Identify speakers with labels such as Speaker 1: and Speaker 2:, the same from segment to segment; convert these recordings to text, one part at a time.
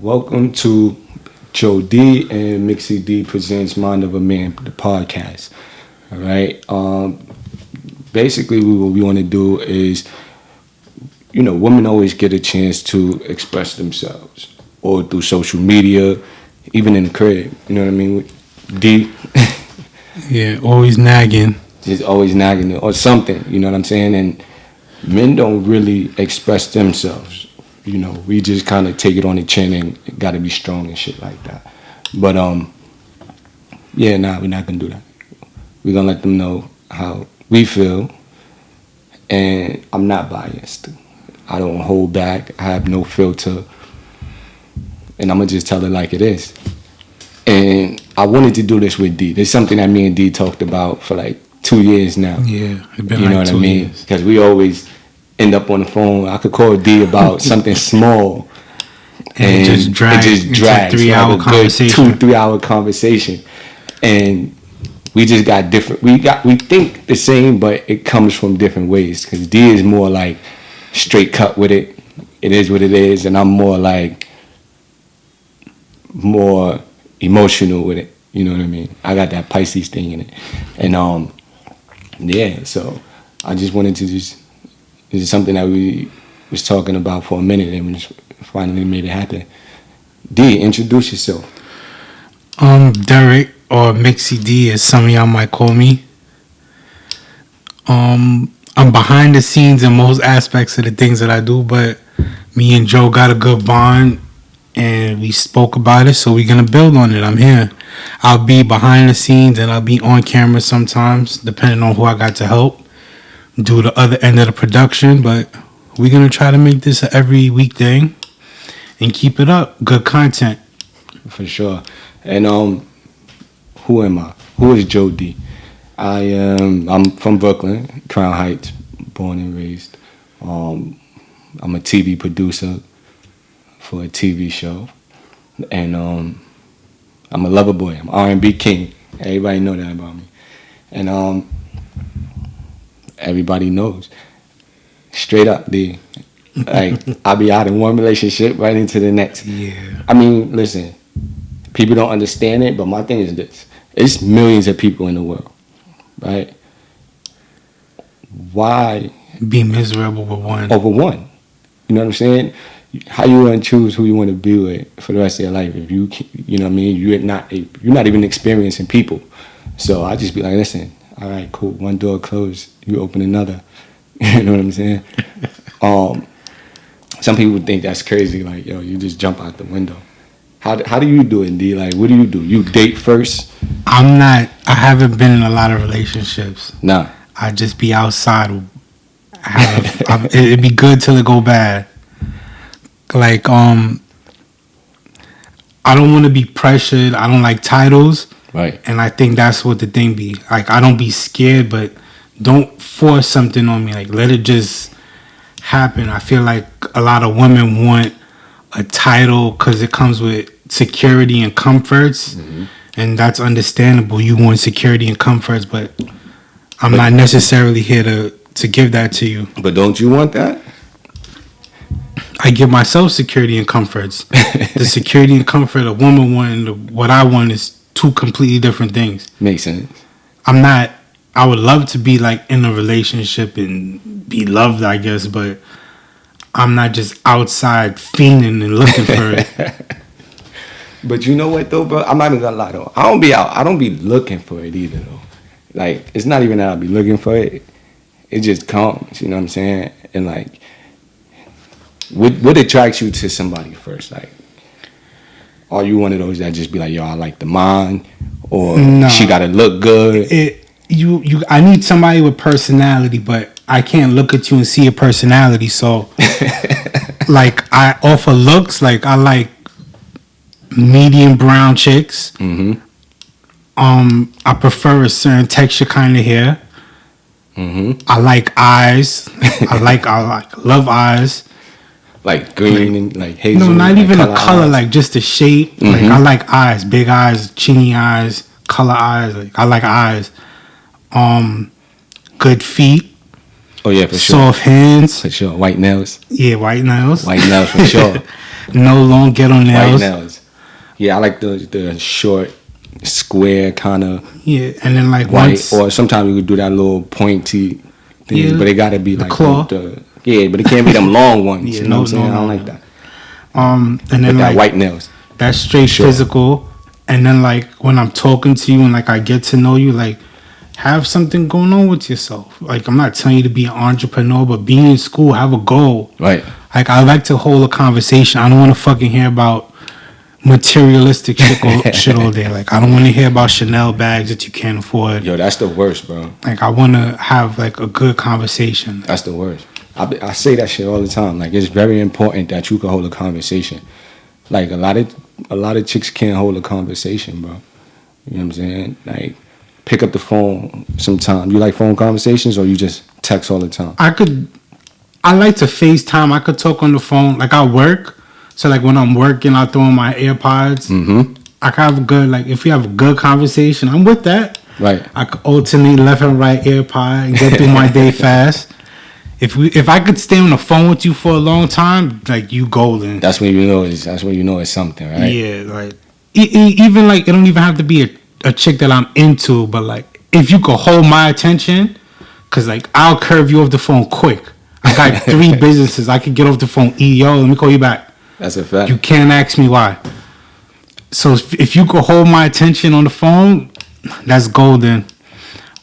Speaker 1: Welcome to Joe D and Mixxy D presents Mind of a Man, the podcast. All right. Basically, what we want to do is, women always get a chance to express themselves, or through social media, even in the crib. You know what I mean? D.
Speaker 2: Yeah, always nagging.
Speaker 1: Just always nagging or something. You know what I'm saying? And men don't really express themselves. We just kind of take it on the chin and got to be strong and shit like that. But we're not gonna do that. We're gonna let them know how we feel, and I'm not biased. I don't hold back. I have no filter, and I'm gonna just tell it like it is. And I wanted to do this with D. This is something that me and D talked about for like 2 years now.
Speaker 2: Yeah, it's been
Speaker 1: you know what I mean? Because we always end up on the phone. I could call D about something small, and it just drags.
Speaker 2: It's a 3-hour conversation.
Speaker 1: 2-3 hour conversation, and we just got different. We think the same, but it comes from different ways. Because D is more like straight cut with it. It is what it is, and I'm more emotional with it. You know what I mean? I got that Pisces thing in it, and So I just wanted to this is something that we was talking about for a minute, and we just finally made it happen. D, introduce yourself.
Speaker 2: Derek, or Mixxy D, as some of y'all might call me. I'm behind the scenes in most aspects of the things that I do, but me and Joe got a good bond, and we spoke about it, so we're gonna build on it. I'm here. I'll be behind the scenes, and I'll be on camera sometimes, depending on who I got to help do the other end of the production. But we're gonna try to make this a every week thing and keep it up. Good content.
Speaker 1: For sure. And who am I? Who is Joe D? I'm from Brooklyn, Crown Heights, born and raised. I'm a TV producer for a TV show, and I'm a lover boy. I'm R&B king. Everybody know that about me, and everybody knows. Straight up, D. Like, I'll be out in one relationship right into the next.
Speaker 2: Yeah.
Speaker 1: I mean, listen, people don't understand it, but my thing is this. It's millions of people in the world, right? Why
Speaker 2: be miserable with one?
Speaker 1: Over one. You know what I'm saying? How you want to choose who you want to be with for the rest of your life if you know what I mean? You're not even experiencing people. So I just be like, listen, all right, cool. One door closed, you open another. You know what I'm saying? Some people think that's crazy. Like, yo, you just jump out the window. How do you do it, D? Like, what do? You date first?
Speaker 2: I haven't been in a lot of relationships.
Speaker 1: Nah.
Speaker 2: I just be outside. It'd be good till it go bad. Like, I don't want to be pressured. I don't like titles.
Speaker 1: Right.
Speaker 2: And I think that's what the thing be. Like, I don't be scared, but don't force something on me. Like, let it just happen. I feel like a lot of women want a title because it comes with security and comforts. Mm-hmm. And that's understandable. You want security and comforts, but I'm not necessarily here to give that to you.
Speaker 1: But don't you want that?
Speaker 2: I give myself security and comforts. The security and comfort a woman wants and what I want is two completely different things.
Speaker 1: Makes sense.
Speaker 2: I would love to be like in a relationship and be loved, I guess, but I'm not just outside fiending and looking for it.
Speaker 1: But you know what though, bro? I'm not even gonna lie though. I don't be looking for it either though. Like, it's not even that I'll be looking for it. It just comes, you know what I'm saying? And like, what attracts you to somebody first? Like, are you one of those that just be like, yo, I like the mind, or she gotta look good?
Speaker 2: I need somebody with personality, but I can't look at you and see your personality. So, like, I offer looks. Like, I like medium brown chicks.
Speaker 1: Mm-hmm.
Speaker 2: I prefer a certain texture kind of hair.
Speaker 1: Mm-hmm.
Speaker 2: I like eyes. I love eyes.
Speaker 1: Like green and like hazel.
Speaker 2: No, not even a color.
Speaker 1: Eyes.
Speaker 2: Like just the shape.
Speaker 1: Mm-hmm.
Speaker 2: Like, I like eyes, big eyes, chinny eyes, color eyes. Like, I like eyes. Good feet.
Speaker 1: Oh yeah, for sure.
Speaker 2: Soft hands.
Speaker 1: For sure. White nails.
Speaker 2: Yeah, white nails.
Speaker 1: White nails for sure.
Speaker 2: No long ghetto
Speaker 1: White
Speaker 2: nails.
Speaker 1: nails. Yeah, I like the short, square kind of
Speaker 2: Yeah, and then like
Speaker 1: white.
Speaker 2: once,
Speaker 1: Or sometimes you could do that little pointy thing,
Speaker 2: Yeah,
Speaker 1: but it gotta be
Speaker 2: the
Speaker 1: like
Speaker 2: claw.
Speaker 1: yeah, but it can't be them long ones.
Speaker 2: Yeah,
Speaker 1: you know what I'm
Speaker 2: no,
Speaker 1: saying?
Speaker 2: no,
Speaker 1: I don't
Speaker 2: no.
Speaker 1: like that.
Speaker 2: and then
Speaker 1: With that
Speaker 2: like
Speaker 1: white nails.
Speaker 2: that's straight
Speaker 1: Sure.
Speaker 2: physical, and then like when I'm talking to you and like I get to know you, like have something going on with yourself. Like I'm not telling you to be an entrepreneur, but be in school, have a goal.
Speaker 1: Right.
Speaker 2: Like I like to hold a conversation. I don't want to fucking hear about materialistic shit all day. Like I don't want to hear about Chanel bags that you can't afford.
Speaker 1: Yo, that's the worst, bro.
Speaker 2: Like I want to have like a good conversation.
Speaker 1: That's the worst. I say that shit all the time. Like it's very important that you can hold a conversation. Like a lot of chicks can't hold a conversation, bro. You know what I'm saying? Like pick up the phone sometime. You like phone conversations or you just text all the time?
Speaker 2: I like to FaceTime. I could talk on the phone. Like I work. So like when I'm working, I throw in my AirPods.
Speaker 1: Mm-hmm.
Speaker 2: I can have a good, like if we have a good conversation, I'm with that.
Speaker 1: Right.
Speaker 2: I could alternate left and right AirPod and get through my day fast. If I could stay on the phone with you for a long time, like you golden.
Speaker 1: That's when you know it's something, right?
Speaker 2: Yeah, like even like it don't even have to be a chick that I'm into, but like if you could hold my attention, cause like I'll curve you off the phone quick. I got 3 businesses. I could get off the phone. Yo, let me call you back.
Speaker 1: That's a fact.
Speaker 2: You can't ask me why. So if you could hold my attention on the phone, that's golden.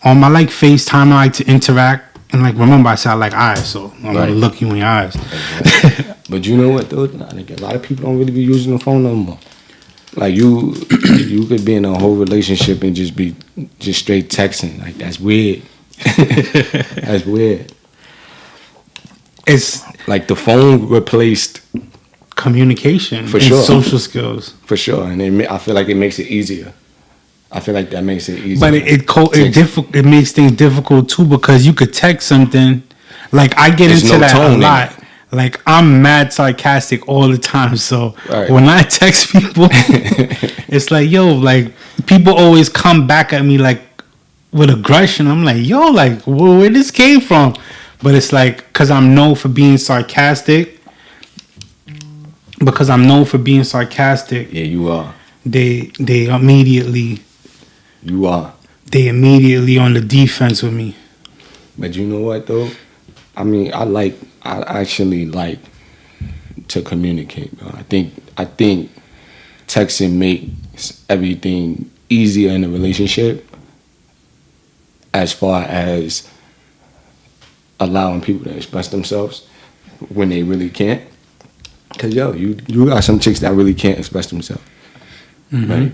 Speaker 2: I like FaceTime. I like to interact. And like remember I said I like eyes, so I'm gonna look you in your eyes.
Speaker 1: But you know what though? Like a lot of people don't really be using the phone no more. Like you could be in a whole relationship and just be straight texting. Like that's weird. That's weird.
Speaker 2: It's
Speaker 1: like the phone replaced
Speaker 2: communication
Speaker 1: for
Speaker 2: and
Speaker 1: sure.
Speaker 2: social skills.
Speaker 1: For sure, and I feel like it makes it easier. I feel like that makes it easier.
Speaker 2: But it makes things difficult too because you could text something. Like I get
Speaker 1: There's
Speaker 2: into
Speaker 1: no
Speaker 2: that a
Speaker 1: tone
Speaker 2: lot. Like I'm mad sarcastic all the time. So
Speaker 1: Right.
Speaker 2: when I text people, it's like yo, like people always come back at me like with aggression. I'm like yo, like where this came from? But it's like because I'm known for being sarcastic.
Speaker 1: Yeah, you are.
Speaker 2: They immediately.
Speaker 1: You are.
Speaker 2: They immediately on the defense with me.
Speaker 1: But you know what though? I mean, I actually like to communicate, bro. I think texting makes everything easier in a relationship as far as allowing people to express themselves when they really can't. Cause yo, you got some chicks that really can't express themselves.
Speaker 2: Mm-hmm.
Speaker 1: Right?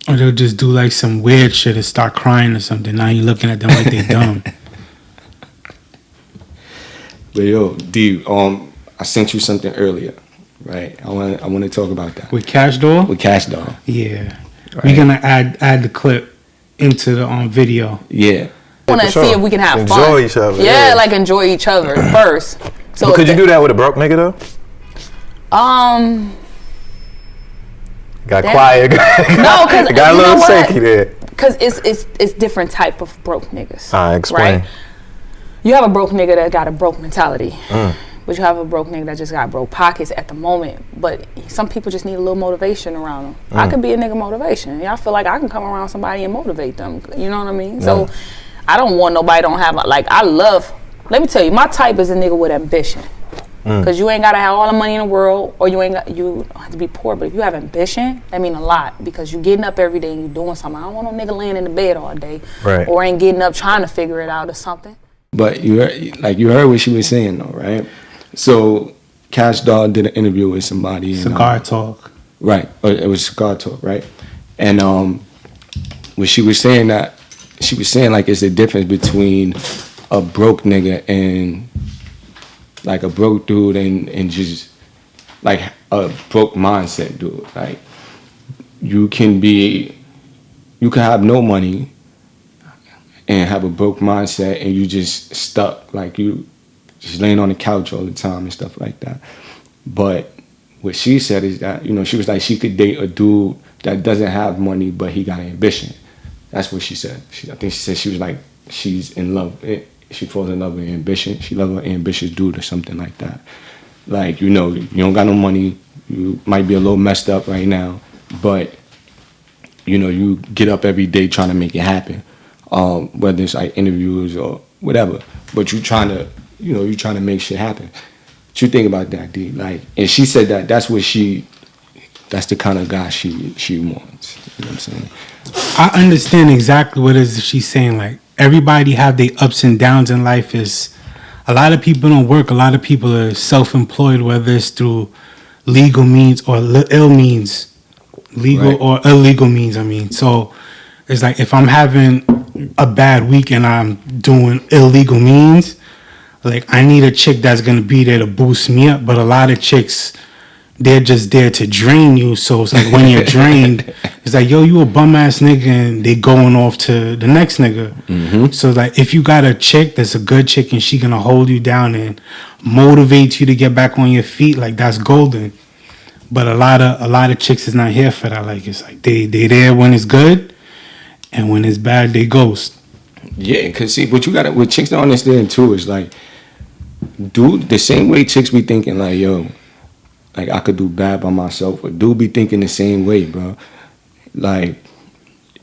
Speaker 2: Or they'll just do like some weird shit and start crying or something. Now you're looking at them like they dumb.
Speaker 1: But yo, D, I sent you something earlier, right? I want to talk about that.
Speaker 2: With Cash Doll?
Speaker 1: With Cash Doll.
Speaker 2: Yeah.
Speaker 1: Right.
Speaker 2: We're gonna add the clip into the video.
Speaker 1: Yeah.
Speaker 3: I want to see if we can have fun.
Speaker 4: Enjoy each other.
Speaker 3: Yeah, like enjoy each other first. So
Speaker 4: But could you do that with a broke nigga though? Got quiet.
Speaker 3: No, because
Speaker 4: got a little shaky there.
Speaker 3: Because it's different type of broke niggas.
Speaker 4: Explain.
Speaker 3: Right? You have a broke nigga that got a broke mentality. But you have a broke nigga that just got broke pockets at the moment. But some people just need a little motivation around them. I could be a nigga motivation. Yeah, I feel like I can come around somebody and motivate them. You know what I mean? So I don't want nobody don't have like let me tell you, my type is a nigga with ambition. Because you ain't gotta have all the money in the world, or you don't have to be poor. But if you have ambition, that mean a lot. Because you getting up every day and you doing something. I don't want no nigga laying in the bed all day,
Speaker 4: right?
Speaker 3: Or ain't getting up trying to figure it out or something.
Speaker 1: But you heard what she was saying though, right? So Cash Doll did an interview with somebody.
Speaker 2: Cigar Talk.
Speaker 1: Right. It was Cigar Talk, right? And when she was saying like it's the difference between a broke nigga and like a broke dude and just like a broke mindset dude. Like you can have no money and have a broke mindset and you just stuck, like you just laying on the couch all the time and stuff like that. But what she said is that, she was like she could date a dude that doesn't have money but he got ambition. That's what she said. I think she said she was like she's in love. She falls in love with ambition. She loves an ambitious dude or something like that. Like, you don't got no money, You might be a little messed up right now, but you know, you get up every day trying to make it happen. Whether it's like interviews or whatever, but you trying to make shit happen. What you think about that, D? Like, and she said that's the kind of guy she wants. You know what I'm saying?
Speaker 2: I understand exactly what it is she's saying. Like, everybody have their ups and downs in life. Is a lot of people don't work. A lot of people are self-employed, whether it's through legal means or ill means, legal
Speaker 1: Right.
Speaker 2: or illegal means. I mean, so it's like if I'm having a bad week and I'm doing illegal means, like I need a chick that's gonna be there to boost me up. But a lot of chicks, they're just there to drain you. So it's like when you're drained, it's like, yo, you a bum ass nigga, and they going off to the next nigga.
Speaker 1: Mm-hmm.
Speaker 2: So like if you got a chick that's a good chick and she gonna hold you down and motivate you to get back on your feet, like that's golden. But a lot of chicks is not here for that. Like it's like they there when it's good, and when it's bad they ghost.
Speaker 1: Yeah, cause see, what chicks don't understand too is like, dude, the same way chicks be thinking like, yo, like I could do bad by myself, or dude be thinking the same way, bro. Like,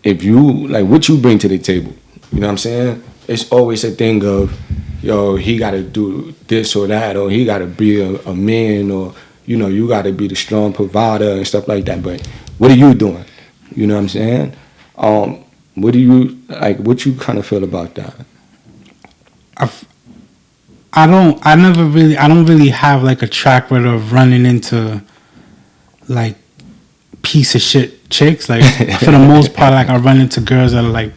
Speaker 1: if you like what you bring to the table, you know what I'm saying? It's always a thing of, yo, he got to do this or that, or he got to be a man, or you know, you got to be the strong provider and stuff like that. But what are you doing? You know what I'm saying? What do you like? What you kind of feel about that?
Speaker 2: I don't really have like a track record of running into like piece of shit chicks. Like for the most part, like I run into girls that are like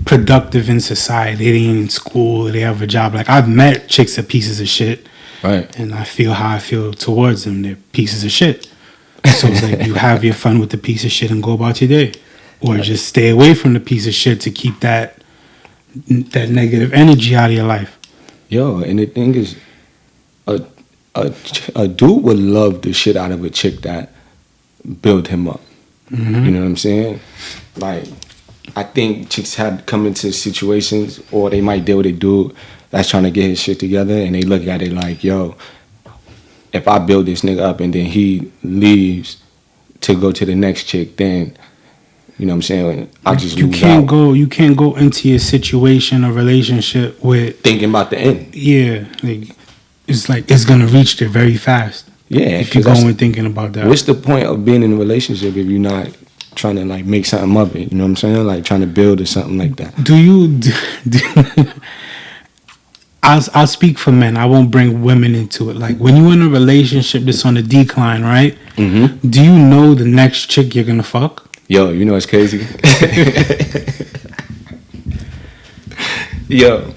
Speaker 2: productive in society. They ain't in school, they have a job. Like I've met chicks that pieces of shit,
Speaker 1: Right.
Speaker 2: and I feel how I feel towards them. They're pieces of shit. So it's like you have your fun with the piece of shit and go about your day, or just stay away from the piece of shit to keep that negative energy out of your life.
Speaker 1: Yo, and the thing is, a dude would love the shit out of a chick that build him up.
Speaker 2: Mm-hmm.
Speaker 1: You know what I'm saying? Like, I think chicks have come into situations, or they might deal with a dude that's trying to get his shit together, and they look at it like, yo, if I build this nigga up and then he leaves to go to the next chick, then, you know what I'm saying, I just
Speaker 2: you
Speaker 1: lose
Speaker 2: can't
Speaker 1: out.
Speaker 2: go you can't go into your situation or relationship with
Speaker 1: Thinking about the end.
Speaker 2: like it's gonna reach there very fast.
Speaker 1: Yeah.
Speaker 2: If you
Speaker 1: 'cause
Speaker 2: go
Speaker 1: that's-
Speaker 2: in thinking about that.
Speaker 1: What's the point of being in a relationship if you're not trying to like make something of it? You know what I'm saying? Like trying to build or something like that.
Speaker 2: I'll speak for men. I won't bring women into it. Like when you're in a relationship that's on the decline, right?
Speaker 1: Mm-hmm.
Speaker 2: Do you know the next chick you're gonna fuck?
Speaker 1: Yo, you know what's crazy? Yo,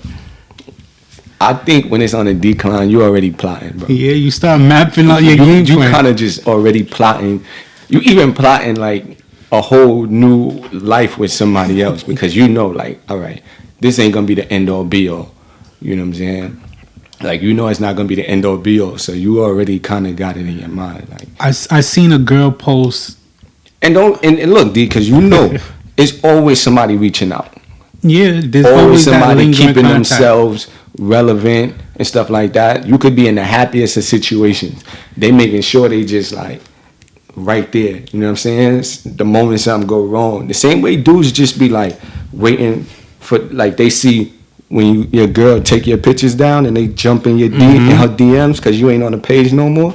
Speaker 1: I think when it's on a decline, you already plotting, bro.
Speaker 2: Yeah, you start mapping out your game
Speaker 1: You
Speaker 2: plan.
Speaker 1: kind of just already plotting. You even plotting like a whole new life with somebody else, because you know, like, all right, this ain't gonna be the end all be all. You know what I'm saying? Like, you know, it's not gonna be the end all be all. So you already kind of got it in your mind, like.
Speaker 2: I seen a girl post.
Speaker 1: And look, D, because you know, it's always somebody reaching out.
Speaker 2: Yeah, there's
Speaker 1: Always
Speaker 2: that
Speaker 1: somebody
Speaker 2: lingering
Speaker 1: keeping
Speaker 2: contact.
Speaker 1: themselves relevant and stuff like that. You could be in the happiest of situations. They making sure they just like right there. You know what I'm saying? It's the moment something go wrong. The same way dudes just be like waiting for, like, they see when your girl take your pictures down and they jump in your in her DMs because you ain't on the page no more.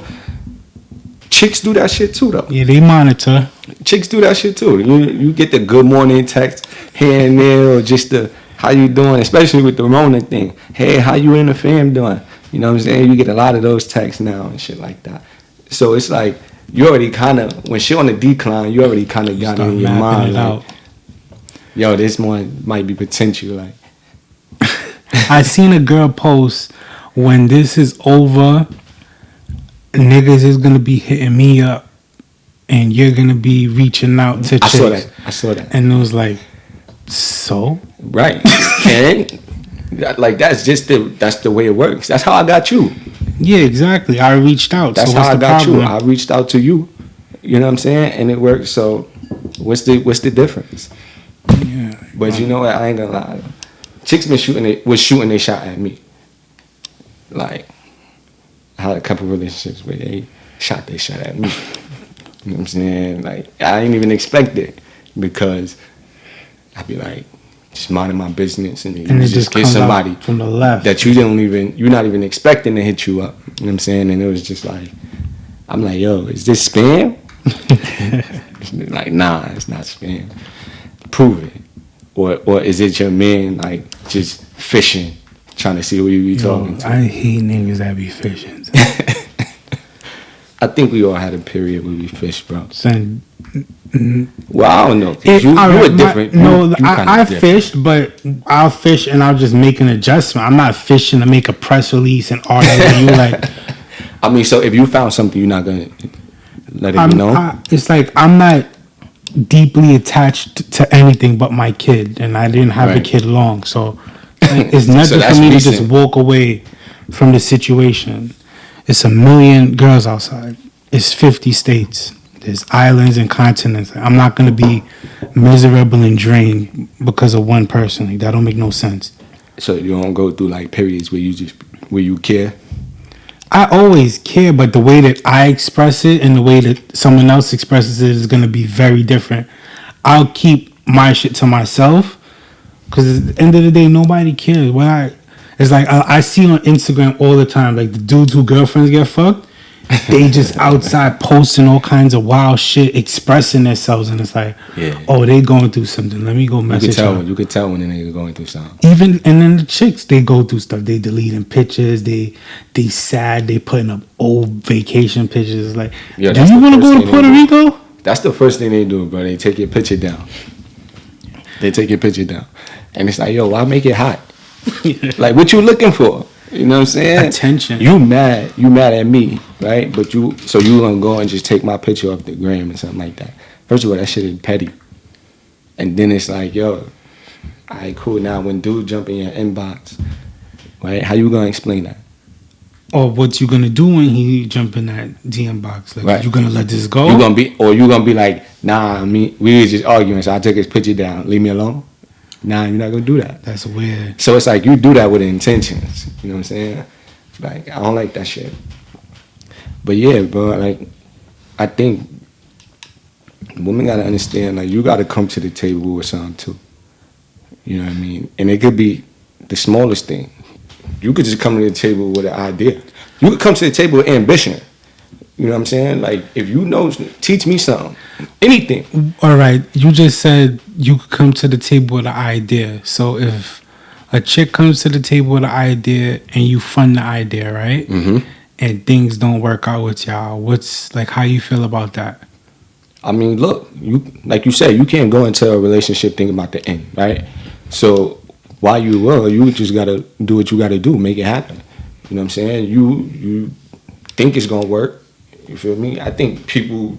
Speaker 1: Chicks do that shit too, though.
Speaker 2: Yeah, they monitor.
Speaker 1: Chicks do that shit too. You get the good morning text here and there, or just the how you doing, especially with the Rona thing. Hey, how you and the fam doing? You know what I'm saying? You get a lot of those texts now and shit like that. So it's like you already kind of, when shit on the decline, you already kind of got it in your mind. Like, yo, this one might be potential. Like,
Speaker 2: I seen a girl post, when this is over, niggas is gonna be hitting me up, and you're gonna be reaching out to chicks.
Speaker 1: I saw that.
Speaker 2: And it was like, so?
Speaker 1: Right. And like that's the way it works. That's how I got you.
Speaker 2: Yeah, exactly. I reached out.
Speaker 1: That's
Speaker 2: so
Speaker 1: how
Speaker 2: what's
Speaker 1: I
Speaker 2: the
Speaker 1: got
Speaker 2: problem?
Speaker 1: you. I reached out to you. You know what I'm saying? And it worked. So what's the difference?
Speaker 2: Yeah.
Speaker 1: But you know what? I ain't gonna lie. Chicks was shooting their shot at me. Like, I had a couple relationships where shot that shot at me. You know what I'm saying? Like, I didn't even expect it because I'd be like, just minding my business, and then you just get somebody
Speaker 2: from the left
Speaker 1: that you're not even expecting to hit you up. You know what I'm saying? And it was just like, I'm like, yo, is this spam? Like, nah, it's not spam. Prove it. Or is it your man, like, just fishing, trying to see who you be talking to?
Speaker 2: I hate niggas that be fishing.
Speaker 1: I think we all had a period where we fished, bro.
Speaker 2: Son,
Speaker 1: well, I don't know. You were different.
Speaker 2: I fished, but I'll fish and I'll just make an adjustment. I'm not fishing to make a press release and argue with you. Like,
Speaker 1: I mean, so if you found something, you're not gonna let it be known.
Speaker 2: It's like I'm not deeply attached to anything but my kid, and I didn't have a kid long, so like, it's nothing for me to just walk away from the situation. It's 1 million girls outside. It's 50 states. There's islands and continents. I'm not going to be miserable and drained because of one person. Like, that don't make no sense.
Speaker 1: So you don't go through like periods where you care?
Speaker 2: I always care, but the way that I express it and the way that someone else expresses it is going to be very different. I'll keep my shit to myself because at the end of the day, nobody cares. It's like I see on Instagram all the time, like the dudes who girlfriends get fucked, they just outside posting all kinds of wild shit, expressing themselves, and it's like, oh, they going through something. Let me go message them.
Speaker 1: You could tell when a nigga going through something.
Speaker 2: And then the chicks, they go through stuff. They deleting pictures. They sad. They putting up old vacation pictures. Like, do you want to go to Puerto Rico?
Speaker 1: That's the first thing they do, bro. They take your picture down. And it's like, yo, why make it hot? Like, what you looking for? You know what I'm saying?
Speaker 2: Attention.
Speaker 1: You mad at me, right? But you gonna go and just take my picture off the gram or something like that. First of all, that shit is petty. And then it's like, yo, all right, cool. Now when dude jump in your inbox, right? How you gonna explain that?
Speaker 2: Or what you gonna do when he jump in that DM box? Like,
Speaker 1: right.
Speaker 2: You gonna let this go?
Speaker 1: You gonna be like, nah, we was just arguing, so I took his picture down. Leave me alone. Nah, you're not gonna do that.
Speaker 2: That's weird.
Speaker 1: So it's like you do that with intentions. You know what I'm saying? Like, I don't like that shit. But yeah, bro, like, I think women gotta understand, like, you gotta come to the table with something too. You know what I mean? And it could be the smallest thing. You could just come to the table with an idea. You could come to the table with ambition. You know what I'm saying? Like, if you know, teach me something. Anything.
Speaker 2: All right. You just said you could come to the table with an idea. So if a chick comes to the table with an idea and you fund the idea, right?
Speaker 1: Mm-hmm.
Speaker 2: And things don't work out with y'all, what's, like, how you feel about that?
Speaker 1: I mean, look, like you said, you can't go into a relationship thinking about the end, right? So while you just gotta do what you gotta do, make it happen. You know what I'm saying? You think it's gonna work. You feel me? I think people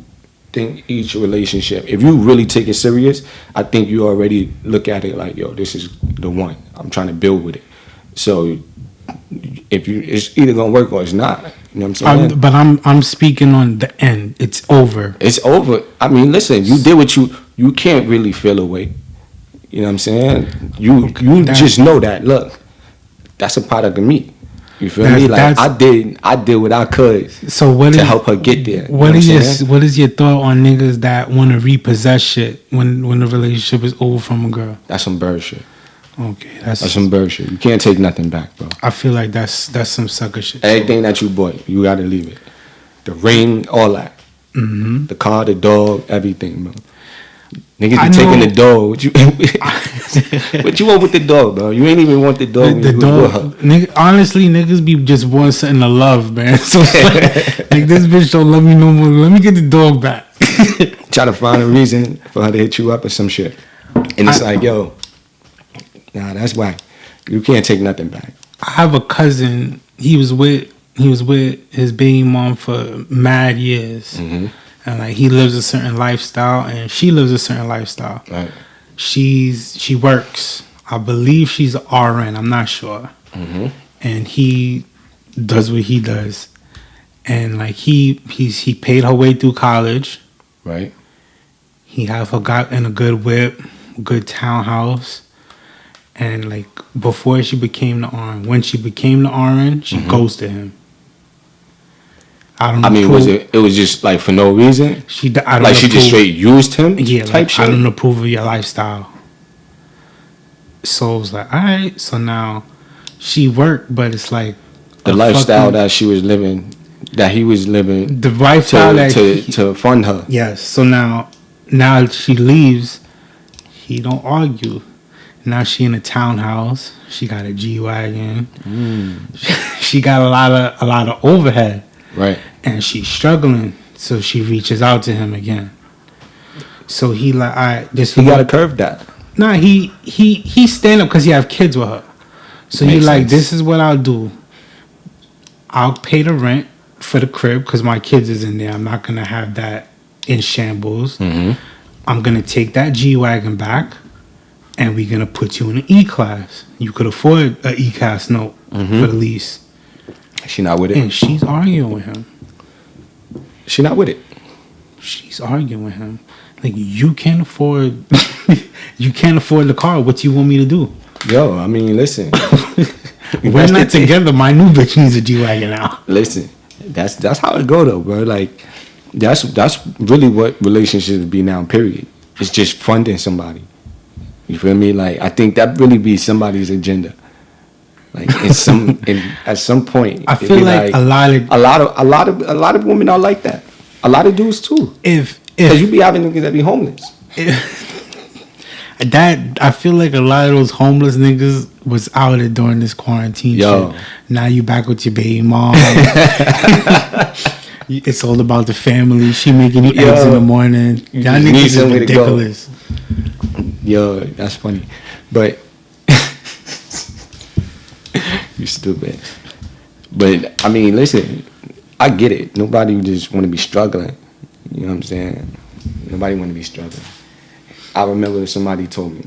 Speaker 1: think each relationship, if you really take it serious, I think you already look at it like, yo, this is the one. I'm trying to build with it. So it's either gonna work or it's not. You know what I'm saying?
Speaker 2: But I'm speaking on the end. It's over.
Speaker 1: It's over. I mean, listen, you did what you can't really feel away. You know what I'm saying? You just know that, look, that's a product of me. You feel me? Like, I did what I could to help her get there.
Speaker 2: What is your thought on niggas that want to repossess shit when the relationship is over from a girl?
Speaker 1: That's some bird shit.
Speaker 2: Okay,
Speaker 1: that's some bird shit. You can't take nothing back, bro.
Speaker 2: I feel like that's some sucker shit.
Speaker 1: Everything that you bought, you gotta leave it. The ring, all that.
Speaker 2: Mm-hmm.
Speaker 1: The car, the dog, everything, bro. Niggas be taking the dog. What you want with the dog, bro? You ain't even want the dog.
Speaker 2: The dog. Nigga, honestly, niggas be just want something to love, man. So like this bitch don't love me no more. Let me get the dog back.
Speaker 1: Try to find a reason for her to hit you up or some shit. And it's like, yo, nah, that's whack. You can't take nothing back.
Speaker 2: I have a cousin. He was with his baby mom for mad years. Mm-hmm. And like he lives a certain lifestyle and she lives a certain lifestyle.
Speaker 1: Right.
Speaker 2: She works. I believe she's an RN. I'm not sure.
Speaker 1: Mm-hmm.
Speaker 2: And he does what he does. And like he paid her way through college.
Speaker 1: Right.
Speaker 2: He have her got in a good whip, good townhouse. And like before she became the RN, when she became the RN, she ghosted him.
Speaker 1: I mean, was it was just like for no reason?
Speaker 2: I don't
Speaker 1: like she just straight used him?
Speaker 2: Yeah,
Speaker 1: type
Speaker 2: like,
Speaker 1: shit?
Speaker 2: I don't approve of your lifestyle. So it was like, all right. So now she worked, but it's like
Speaker 1: the lifestyle that she was living, that he was living,
Speaker 2: the lifestyle
Speaker 1: to fund her.
Speaker 2: Yes. So now she leaves. He don't argue. Now she in a townhouse. She got a G-Wagon. She got a lot of overhead.
Speaker 1: Right.
Speaker 2: And she's struggling. So she reaches out to him again. So he like, all right, this
Speaker 1: He got to curve that.
Speaker 2: Nah, he stand up because he have kids with her. So he like, this is what I'll do. I'll pay the rent for the crib because my kids is in there. I'm not gonna have that in shambles.
Speaker 1: Mm-hmm.
Speaker 2: I'm gonna take that G-Wagon back, and we're gonna put you in an E-class. You could afford an E-class note for the lease.
Speaker 1: She not with it.
Speaker 2: And she's arguing with him.
Speaker 1: She not with it.
Speaker 2: She's arguing with him. Like, you can't afford the car. What do you want me to do?
Speaker 1: Yo, I mean, listen.
Speaker 2: We're not together. My new bitch needs a G-Wagon now.
Speaker 1: Listen, that's how it go though, bro. Like, that's really what relationships be now. Period. It's just funding somebody. You feel me? Like, I think that really be somebody's agenda. Like, at some point,
Speaker 2: I feel like a
Speaker 1: lot of women are like that. A lot of dudes too. Because you be having niggas that be homeless.
Speaker 2: I feel like a lot of those homeless niggas was out there during this quarantine shit. Now you back with your baby mom. It's all about the family. She making you eggs in the morning. Y'all niggas is ridiculous.
Speaker 1: Yo, that's funny. But you stupid. But I mean, listen, I get it. Nobody just want to be struggling. You know what I'm saying? Nobody want to be struggling. I remember somebody told me.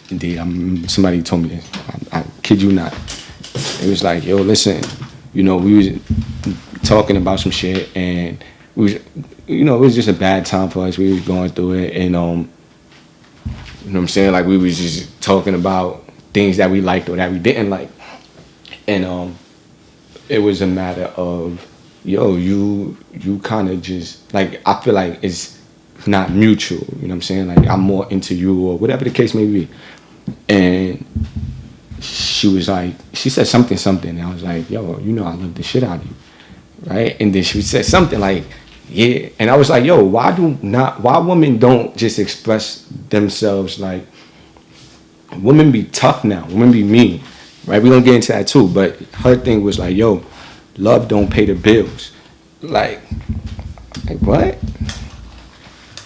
Speaker 1: Indeed, somebody told me this. I kid you not. It was like, yo, listen, you know, we was talking about some shit, and we was, you know, it was just a bad time for us. We was going through it, and you know what I'm saying? Like, we was just talking about things that we liked or that we didn't like, and it was a matter of, yo, you kind of just, like, I feel like it's not mutual, you know what I'm saying? Like, I'm more into you or whatever the case may be. And she was like, she said something, and I was like, yo, you know I love the shit out of you, right? And then she said something like, yeah. And I was like, yo, why women don't just express themselves? Like, women be tough now, women be mean, right? We gonna get into that too, but her thing was like, yo, love don't pay the bills. Like what?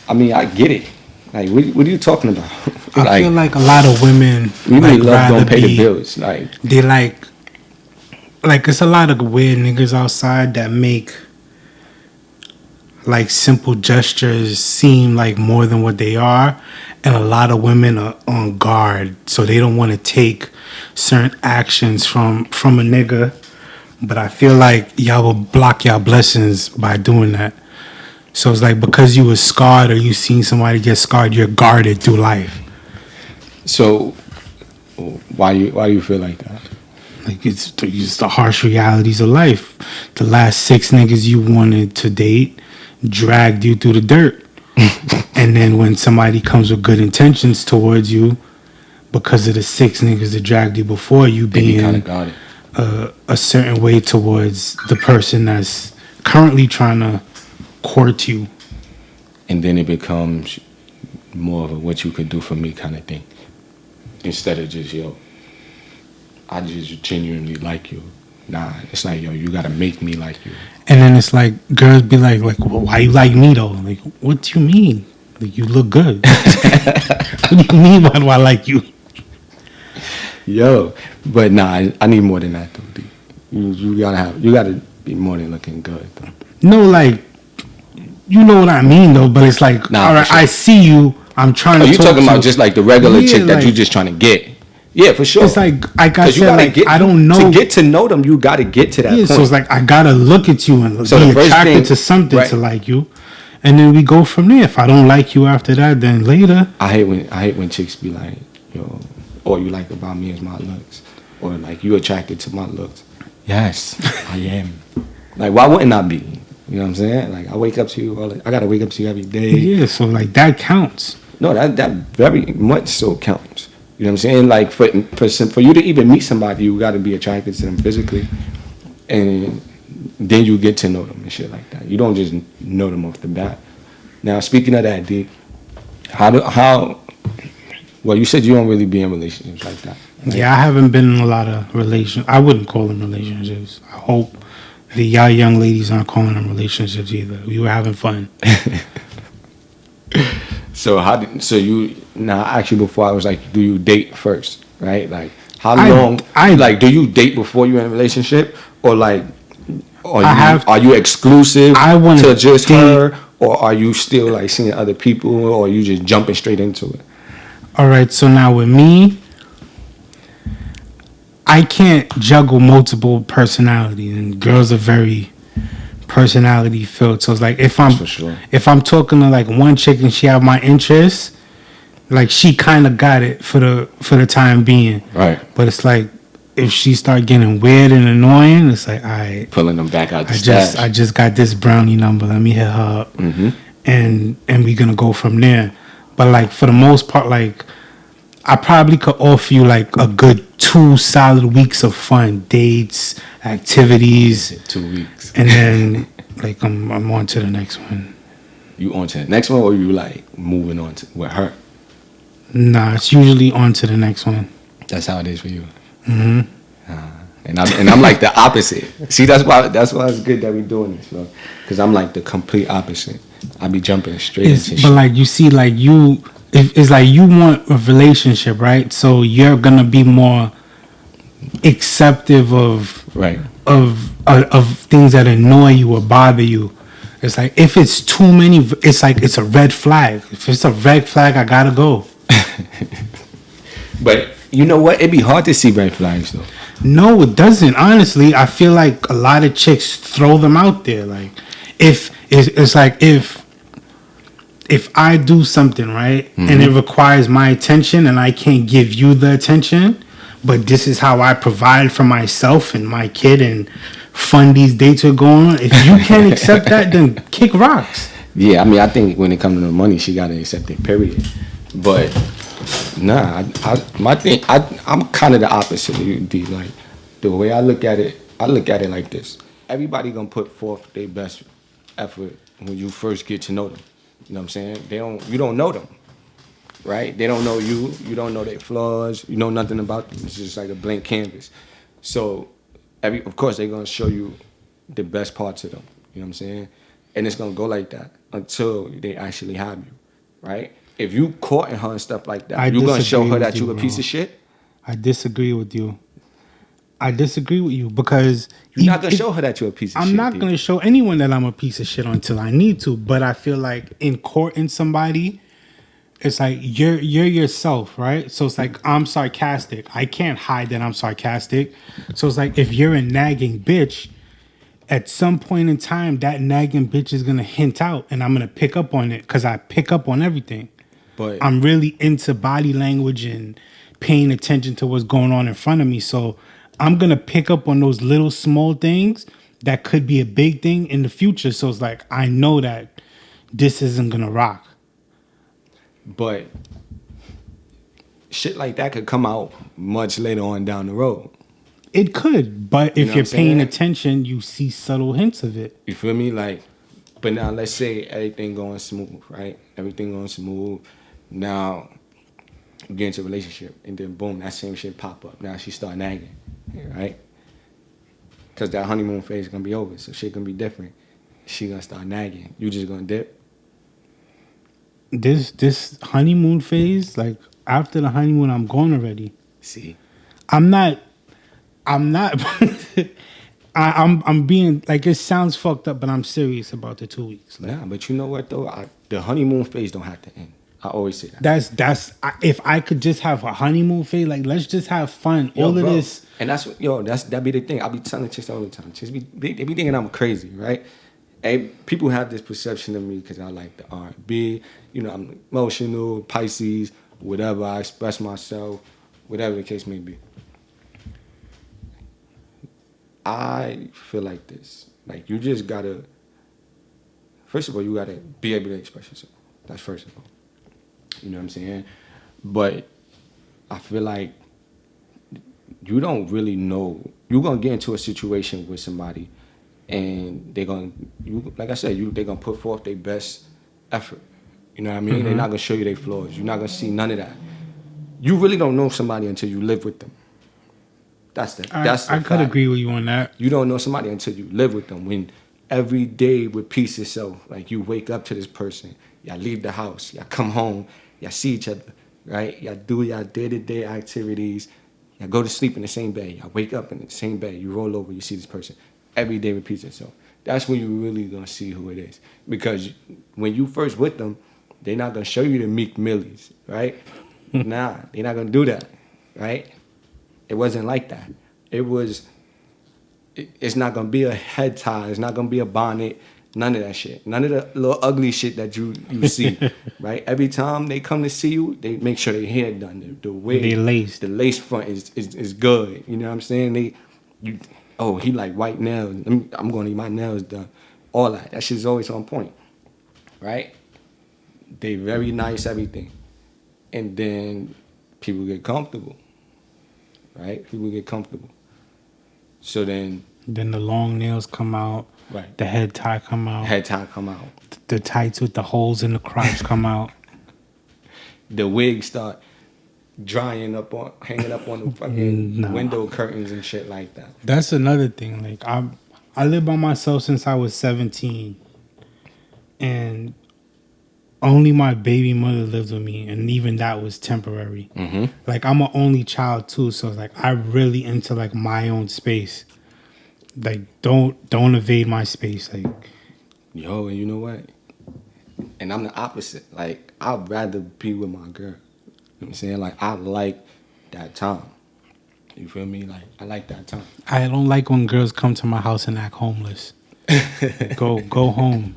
Speaker 1: I mean, I get it. Like, what are you talking about?
Speaker 2: I feel like a lot of women,
Speaker 1: you
Speaker 2: like,
Speaker 1: love don't pay the bills. Like,
Speaker 2: they like it's a lot of weird niggas outside that make like simple gestures seem like more than what they are, and a lot of women are on guard, so they don't want to take certain actions from a nigga. But I feel like y'all will block y'all blessings by doing that. So it's like, because you was scarred or you seen somebody get scarred, you're guarded through life.
Speaker 1: So why you feel like that?
Speaker 2: Like, it's the harsh realities of life. The last 6 niggas you wanted to date dragged you through the dirt. And then when somebody comes with good intentions towards you, because of the 6 niggas that dragged you before, you being
Speaker 1: kind of got it.
Speaker 2: A certain way towards the person that's currently trying to court you.
Speaker 1: And then it becomes more of a what you could do for me kind of thing. Instead of just, yo, I just genuinely like you. Nah, it's like, yo, you gotta make me like you.
Speaker 2: And then it's like, girls be like, well, why you like me though? Like, what do you mean? Like, you look good. What do you mean, why do I like you?
Speaker 1: Yo, but nah, I need more than that though, D. You gotta be more than looking good though.
Speaker 2: No, like, you know what I mean though, but it's like,
Speaker 1: nah,
Speaker 2: all right,
Speaker 1: sure.
Speaker 2: I see you, I'm trying to
Speaker 1: you
Speaker 2: talk
Speaker 1: talking
Speaker 2: to
Speaker 1: about
Speaker 2: you.
Speaker 1: just like the regular chick that
Speaker 2: like,
Speaker 1: you just trying to get. Yeah, for sure.
Speaker 2: It's like I said, like, I don't know.
Speaker 1: To get to know them, you gotta get to that point.
Speaker 2: So it's like, I gotta look at you and
Speaker 1: so
Speaker 2: be
Speaker 1: the first
Speaker 2: attracted
Speaker 1: thing,
Speaker 2: to something
Speaker 1: right,
Speaker 2: to like you. And then we go from there. If I don't like you after that, then later.
Speaker 1: I hate when chicks be like, yo, all you like about me is my looks. Or like, you attracted to my looks. Yes, I am. Like, why wouldn't I be? You know what I'm saying? Like, I wake up to you. I gotta wake up to you every day.
Speaker 2: Yeah, so like that counts.
Speaker 1: No, that very much so counts. You know what I'm saying? Like, for you to even meet somebody, you got to be attracted to them physically, and then you get to know them and shit like that. You don't just know them off the bat. Now, speaking of that, D, well, you said you don't really be in relationships like that. Right?
Speaker 2: Yeah, I haven't been in a lot of relations. I wouldn't call them relationships. I hope the y'all young ladies aren't calling them relationships either. We were having fun.
Speaker 1: So now I asked you before, I was like, do you date first, right? Like, how long, like, do you date before you're in a relationship, or like, are you exclusive to just her, or are you still like seeing other people, or are you just jumping straight into it?
Speaker 2: All right, so now with me, I can't juggle multiple personalities, and girls are very personality filled. So it's like if I'm talking to like one chick and she have my interests, like she kind of got it for the time being.
Speaker 1: Right.
Speaker 2: But it's like if she start getting weird and annoying, it's like I
Speaker 1: pulling them back out. I
Speaker 2: just got this brownie number. Let me hit her up, and we gonna go from there. But like for the most part, like I probably could offer you like a good 2 solid weeks of fun, dates, activities.
Speaker 1: 2 weeks.
Speaker 2: And then like I'm on to the next one.
Speaker 1: You on to the next one, or you like moving on to with her?
Speaker 2: Nah, it's usually on to the next one.
Speaker 1: That's how it is for you. And I'm like the opposite. See, that's why it's good that we doing this, bro. Because I'm like the complete opposite. I be jumping straight into shit.
Speaker 2: But like you see, like it's like you want a relationship, right? So you're gonna be more acceptive of things that annoy you or bother you. It's like if it's too many, it's like it's a red flag. If it's a red flag, I gotta go.
Speaker 1: But you know what? It'd be hard to see red flags though.
Speaker 2: No, it doesn't. Honestly, I feel like a lot of chicks throw them out there. Like if it's like if I do something right and it requires my attention and I can't give you the attention, but this is how I provide for myself and my kid and fund these dates are going on. If you can't accept that, then kick rocks.
Speaker 1: Yeah, I mean, I think when it comes to the money, she gotta accept it. Period. But nah, I'm kind of the opposite of you, D. Like the way I look at it like this: everybody gonna put forth their best effort when you first get to know them. You know what I'm saying? You don't know them, right? They don't know you. You don't know their flaws. You know nothing about them. It's just like a blank canvas. So, of course, they're gonna show you the best parts of them. You know what I'm saying? And it's gonna go like that until they actually have you, right? If you courting her and stuff like that, you're gonna show her that you a piece of shit.
Speaker 2: I disagree with you. Because
Speaker 1: you're not gonna show her that you're a piece of shit.
Speaker 2: I'm not gonna show anyone that I'm a piece of shit until I need to. But I feel like in courting somebody, it's like you're yourself, right? So it's like I'm sarcastic. I can't hide that I'm sarcastic. So it's like if you're a nagging bitch, at some point in time, that nagging bitch is gonna hint out, and I'm gonna pick up on it because I pick up on everything. But I'm really into body language and paying attention to what's going on in front of me. So I'm going to pick up on those little small things that could be a big thing in the future. So it's like, I know that this isn't going to rock.
Speaker 1: But shit like that could come out much later on down the road.
Speaker 2: It could. But if you're paying attention, you see subtle hints of it.
Speaker 1: You feel me? Like, but now let's say everything going smooth, right? Everything going smooth. Now, you get into a relationship, and then boom, that same shit pop up. Now she start nagging, right? Because that honeymoon phase is going to be over, so shit going to be different. She going to start nagging. You just going to dip?
Speaker 2: This honeymoon phase, like, after the honeymoon, I'm gone already.
Speaker 1: See?
Speaker 2: I'm not... I'm being like, it sounds fucked up, but I'm serious about the 2 weeks. Like,
Speaker 1: nah, but you know what though? The honeymoon phase don't have to end. I always say that.
Speaker 2: If I could just have a honeymoon phase, like let's just have fun. All of this,
Speaker 1: and that be the thing. I be telling chicks all the time. Chicks they be thinking I'm crazy, right? Hey, people have this perception of me because I like the R&B. You know, I'm emotional, Pisces, whatever. I express myself, whatever the case may be. I feel like this. Like, you just gotta, first of all, you gotta be able to express yourself. That's first of all. You know what I'm saying? But I feel like you don't really know. You're gonna get into a situation with somebody, and they're gonna, like I said, they're gonna put forth their best effort. You know what I mean? They're not gonna show you their flaws. You're not gonna see none of that. You really don't know somebody until you live with them. That's the
Speaker 2: I
Speaker 1: fact.
Speaker 2: could agree with you on that.
Speaker 1: You don't know somebody until you live with them. When every day repeats itself, like you wake up to this person, y'all leave the house, y'all come home, y'all see each other, right? Y'all do y'all day-to-day activities, y'all go to sleep in the same bed, y'all wake up in the same bed, you roll over, you see this person. Every day repeats itself. That's when you're really gonna see who it is. Because when you first with them, they're not gonna show you the Meek Millies, right? Nah, they're not gonna do that, right? It wasn't like that. It's not gonna be a head tie. It's not gonna be a bonnet. None of that shit. None of the little ugly shit that you see, right? Every time they come to see you, they make sure their hair done. The wig, the lace front is good. You know what I'm saying? He like white nails. I'm gonna need my nails done. All that. That shit's always on point, right? They very nice, everything, and then people get comfortable. Right? People get comfortable. So then
Speaker 2: the long nails come out.
Speaker 1: Right.
Speaker 2: The head tie come out. The tights with the holes in the crotch come out.
Speaker 1: The wigs start hanging up on the fucking window curtains and shit like that.
Speaker 2: That's another thing. Like I lived by myself since I was 17. And only my baby mother lived with me, and even that was temporary.
Speaker 1: Mm-hmm.
Speaker 2: Like, I'm an only child too, so like I really into like my own space. Like, don't invade my space. Like,
Speaker 1: yo, and you know what? And I'm the opposite. Like, I'd rather be with my girl. You know what I'm saying? Like, I like that time. You feel me? Like, I like that time.
Speaker 2: I don't like when girls come to my house and act homeless. Go home.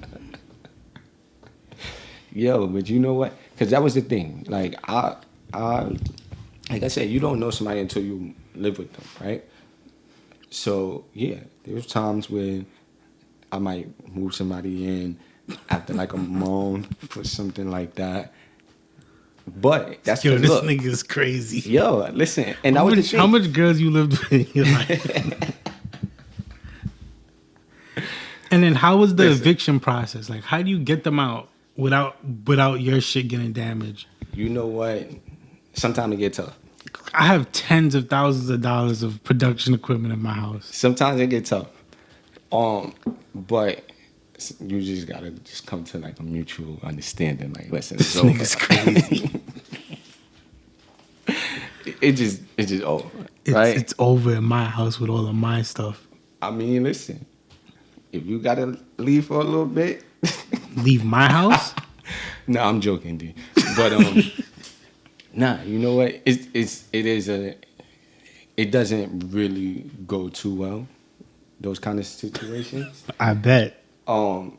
Speaker 1: Yo, but you know what? Because that was the thing. Like I said, you don't know somebody until you live with them, right? So yeah, there's times when I might move somebody in after like a month or something like that. But that's
Speaker 2: this
Speaker 1: look,
Speaker 2: nigga's crazy.
Speaker 1: Yo, listen, and how
Speaker 2: much girls you lived with in your life? And then how was the eviction process? Like, how do you get them out without your shit getting damaged?
Speaker 1: You know what? Sometimes it gets tough.
Speaker 2: I have tens of thousands of dollars of production equipment in my house.
Speaker 1: Sometimes it gets tough. But you just gotta come to like a mutual understanding. Like, listen,
Speaker 2: this nigga's crazy.
Speaker 1: It's just over, right?
Speaker 2: It's over in my house with all of my stuff.
Speaker 1: I mean, listen, if you gotta leave for a little bit,
Speaker 2: leave my house?
Speaker 1: No, I'm joking, D. But nah, you know what? It doesn't really go too well. Those kind of situations.
Speaker 2: I bet.
Speaker 1: So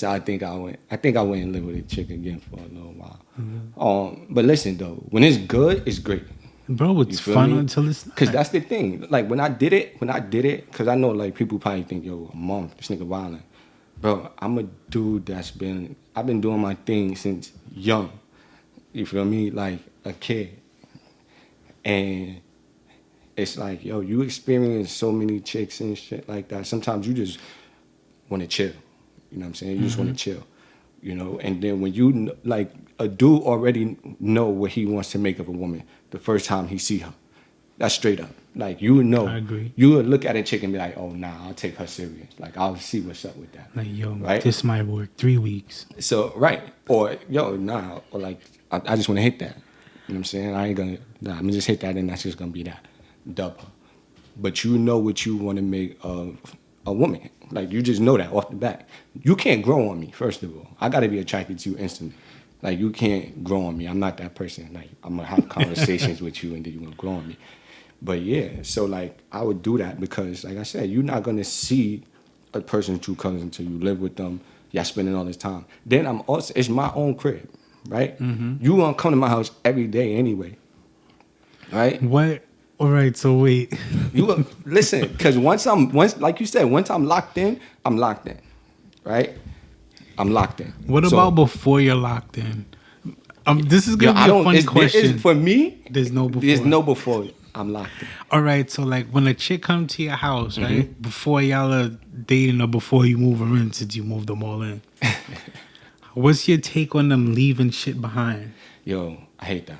Speaker 1: I think I went and lived with a chick again for a little while. Mm-hmm. But listen though, when it's good, it's great.
Speaker 2: Bro, it's fun until it's not.
Speaker 1: Because that's the thing. Like when I did it, because I know like people probably think, yo, a month, this nigga violent. Bro, I'm a dude I've been doing my thing since young. You feel me? Like a kid. And it's like, yo, you experience so many chicks and shit like that. Sometimes you just want to chill. You know what I'm saying? You just want to chill. You know? And then when you, like, a dude already know what he wants to make of a woman the first time he see her. That's straight up. Like, you would know.
Speaker 2: I agree.
Speaker 1: You would look at a chick and be like, oh, nah, I'll take her serious. Like, I'll see what's up with that.
Speaker 2: Like, yo,
Speaker 1: right?
Speaker 2: This might work 3 weeks.
Speaker 1: So, right. Or, yo, nah. Or, like, I just want to hit that. You know what I'm saying? I'm going to just hit that and that's just going to be that. Double. But you know what you want to make of a woman. Like, you just know that off the bat. You can't grow on me, first of all. I got to be attracted to you instantly. Like, you can't grow on me. I'm not that person. Like, I'm going to have conversations with you and then you're going to grow on me. But, yeah, so, like, I would do that because, like I said, you're not going to see a person's true colors until you live with them. Y'all spending all this time. Then it's my own crib, right? Mm-hmm. You going to come to my house every day anyway, right?
Speaker 2: What All right, so wait.
Speaker 1: You listen, because once like you said, once I'm locked in, right? I'm locked in.
Speaker 2: What
Speaker 1: So,
Speaker 2: about before you're locked in? This is
Speaker 1: yo,
Speaker 2: gonna be a funny question.
Speaker 1: For me,
Speaker 2: There's no before.
Speaker 1: There's no before I'm locked in.
Speaker 2: All right, so like when a chick come to your house,
Speaker 1: Mm-hmm.
Speaker 2: right? Before y'all are dating or before you move her in, since you moved them all in. What's your take on them leaving shit behind?
Speaker 1: Yo, I hate that.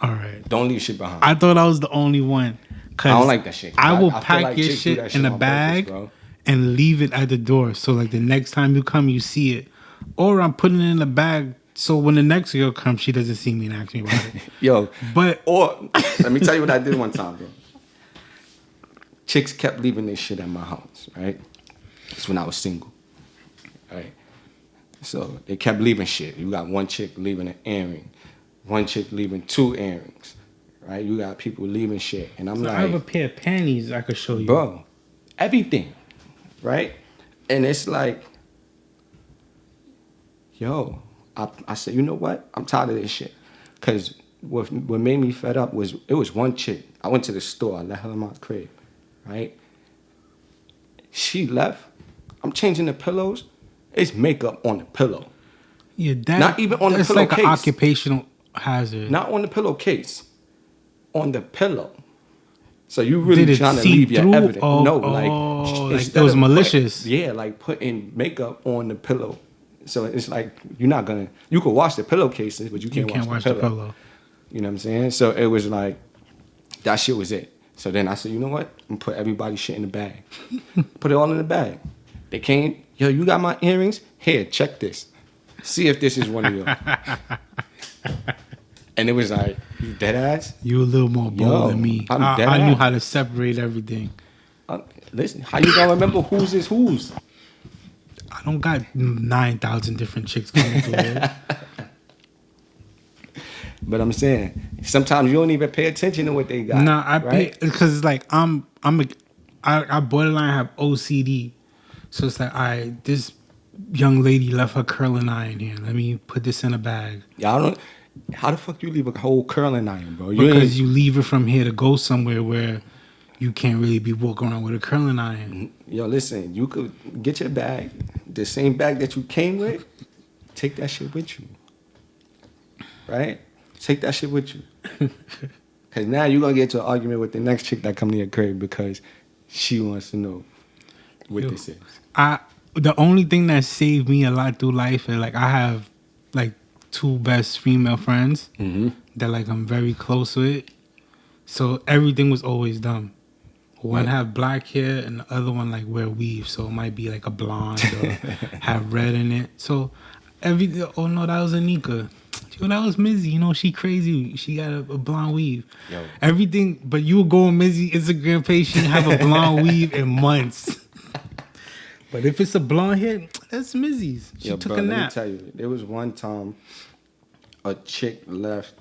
Speaker 2: All right.
Speaker 1: Don't leave shit behind.
Speaker 2: I thought I was the only one.
Speaker 1: I don't like that shit.
Speaker 2: I will
Speaker 1: I feel
Speaker 2: pack
Speaker 1: like
Speaker 2: your
Speaker 1: chicks do
Speaker 2: shit
Speaker 1: that
Speaker 2: in a
Speaker 1: on
Speaker 2: bag
Speaker 1: purpose, bro.
Speaker 2: and leave it at the door. So like the next time you come, you see it. Or I'm putting it in a bag so when the next girl comes, she doesn't see me and ask me about it.
Speaker 1: Yo,
Speaker 2: But
Speaker 1: or let me tell you what I did one time, bro. Chicks kept leaving this shit at my house, right? It's when I was single, right? So they kept leaving shit. You got one chick leaving an earring, one chick leaving 2 earrings, right? You got people leaving shit, and I'm
Speaker 2: so
Speaker 1: like,
Speaker 2: I have a pair of panties I could show you.
Speaker 1: bro, everything, right? And it's like, yo, I said, you know what? I'm tired of this shit. Because what made me fed up was, it was one chick. I went to the store. I let her in my crib, right? She left. I'm changing the pillows. It's makeup on the pillow.
Speaker 2: Yeah, that,
Speaker 1: Not even on the
Speaker 2: that's
Speaker 1: pillowcase.
Speaker 2: like an occupational hazard.
Speaker 1: Not on the pillowcase. On the pillow. So you really
Speaker 2: Did it
Speaker 1: trying to
Speaker 2: seep
Speaker 1: leave your
Speaker 2: through?
Speaker 1: evidence. No,
Speaker 2: like
Speaker 1: instead
Speaker 2: it was
Speaker 1: of
Speaker 2: malicious.
Speaker 1: like putting makeup on the pillow. So it's like you're not gonna. You could wash the pillowcases, but you can't wash the pillow. You know what I'm saying? So it was like that shit was it. So then I said, you know what? I'm gonna put everybody's shit in the bag. Put it all in the bag. They came, yo, you got my earrings? Here, check this. See if this is one of yours. And it was like, you dead ass?
Speaker 2: You a little more bold than me.
Speaker 1: I'm dead
Speaker 2: I knew
Speaker 1: ass.
Speaker 2: how to separate everything.
Speaker 1: Listen, how you gonna remember whose is whose?
Speaker 2: I don't got 9,000 different chicks coming through here.
Speaker 1: But I'm saying, sometimes you don't even pay attention to what they got.
Speaker 2: Nah, I
Speaker 1: right?
Speaker 2: pay because it's like I borderline have OCD, so it's like this young lady left her curling iron here. Let me put this in a bag.
Speaker 1: Y'all don't. How the fuck you leave a whole curling iron, bro?
Speaker 2: Because you leave it from here to go somewhere where you can't really be walking around with a curling iron.
Speaker 1: Yo, listen, you could get your bag, the same bag that you came with, take that shit with you. Right? Take that shit with you. Because now you're going to get into an argument with the next chick that come to your crib because she wants to know what this is.
Speaker 2: The only thing that saved me a lot through life is like I have like 2 best female friends that like I'm very close with. So everything was always them. One have black hair and the other one like wear weave, so it might be like a blonde or have red in it. So oh no, that was Anika. Yo, that was Mizzy. You know, she crazy. She got a blonde weave.
Speaker 1: Yo.
Speaker 2: Everything, but you would go on Mizzy Instagram page, she have a blonde weave in months. But if it's a blonde hair, that's Mizzy's. She took a nap.
Speaker 1: Let me tell you, there was one time a chick left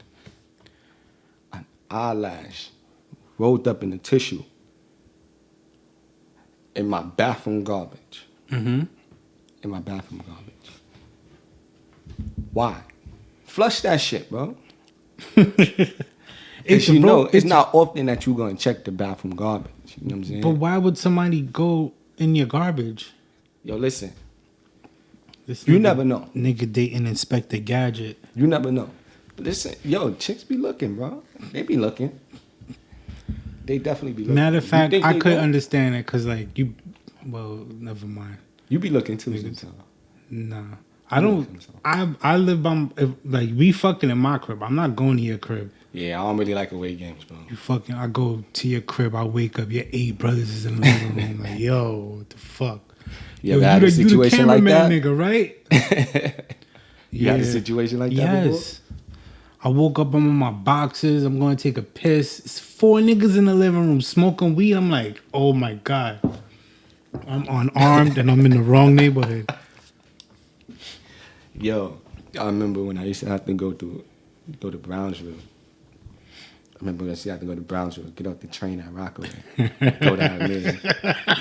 Speaker 1: an eyelash rolled up in a tissue in my bathroom garbage.
Speaker 2: Mm-hmm.
Speaker 1: In my bathroom garbage. Why? Flush that shit, bro. It's not often that you're going to check the bathroom garbage. You know what I'm saying?
Speaker 2: But why would somebody go in your garbage?
Speaker 1: Yo, listen.
Speaker 2: This
Speaker 1: You
Speaker 2: nigga-
Speaker 1: never know.
Speaker 2: Nigga dating Inspector Gadget.
Speaker 1: You never know. Listen, yo, chicks be looking, bro. They be looking. They definitely be looking.
Speaker 2: Matter of
Speaker 1: You
Speaker 2: fact,
Speaker 1: think
Speaker 2: I
Speaker 1: they
Speaker 2: could
Speaker 1: don't?
Speaker 2: understand it because like you, well, never mind.
Speaker 1: You be looking too sometimes.
Speaker 2: Nah, I don't. I live by like we fucking in my crib. I'm not going to your crib.
Speaker 1: Yeah, I don't really like away games, bro.
Speaker 2: You fucking. I go to your crib. I wake up. Your 8 brothers is in the living room. Like, yo, what the fuck?
Speaker 1: You ever had a situation like that?
Speaker 2: Nigga, right?
Speaker 1: You had a situation like that
Speaker 2: Yes. I woke up, I'm in my boxes, I'm going to take a piss. It's 4 niggas in the living room smoking weed. I'm like, oh my God. I'm unarmed and I'm in the wrong neighborhood.
Speaker 1: Yo, I remember when I used to have to go to Brownsville. I remember when I used to have to go to Brownsville, get off the train at Rockaway, go down there,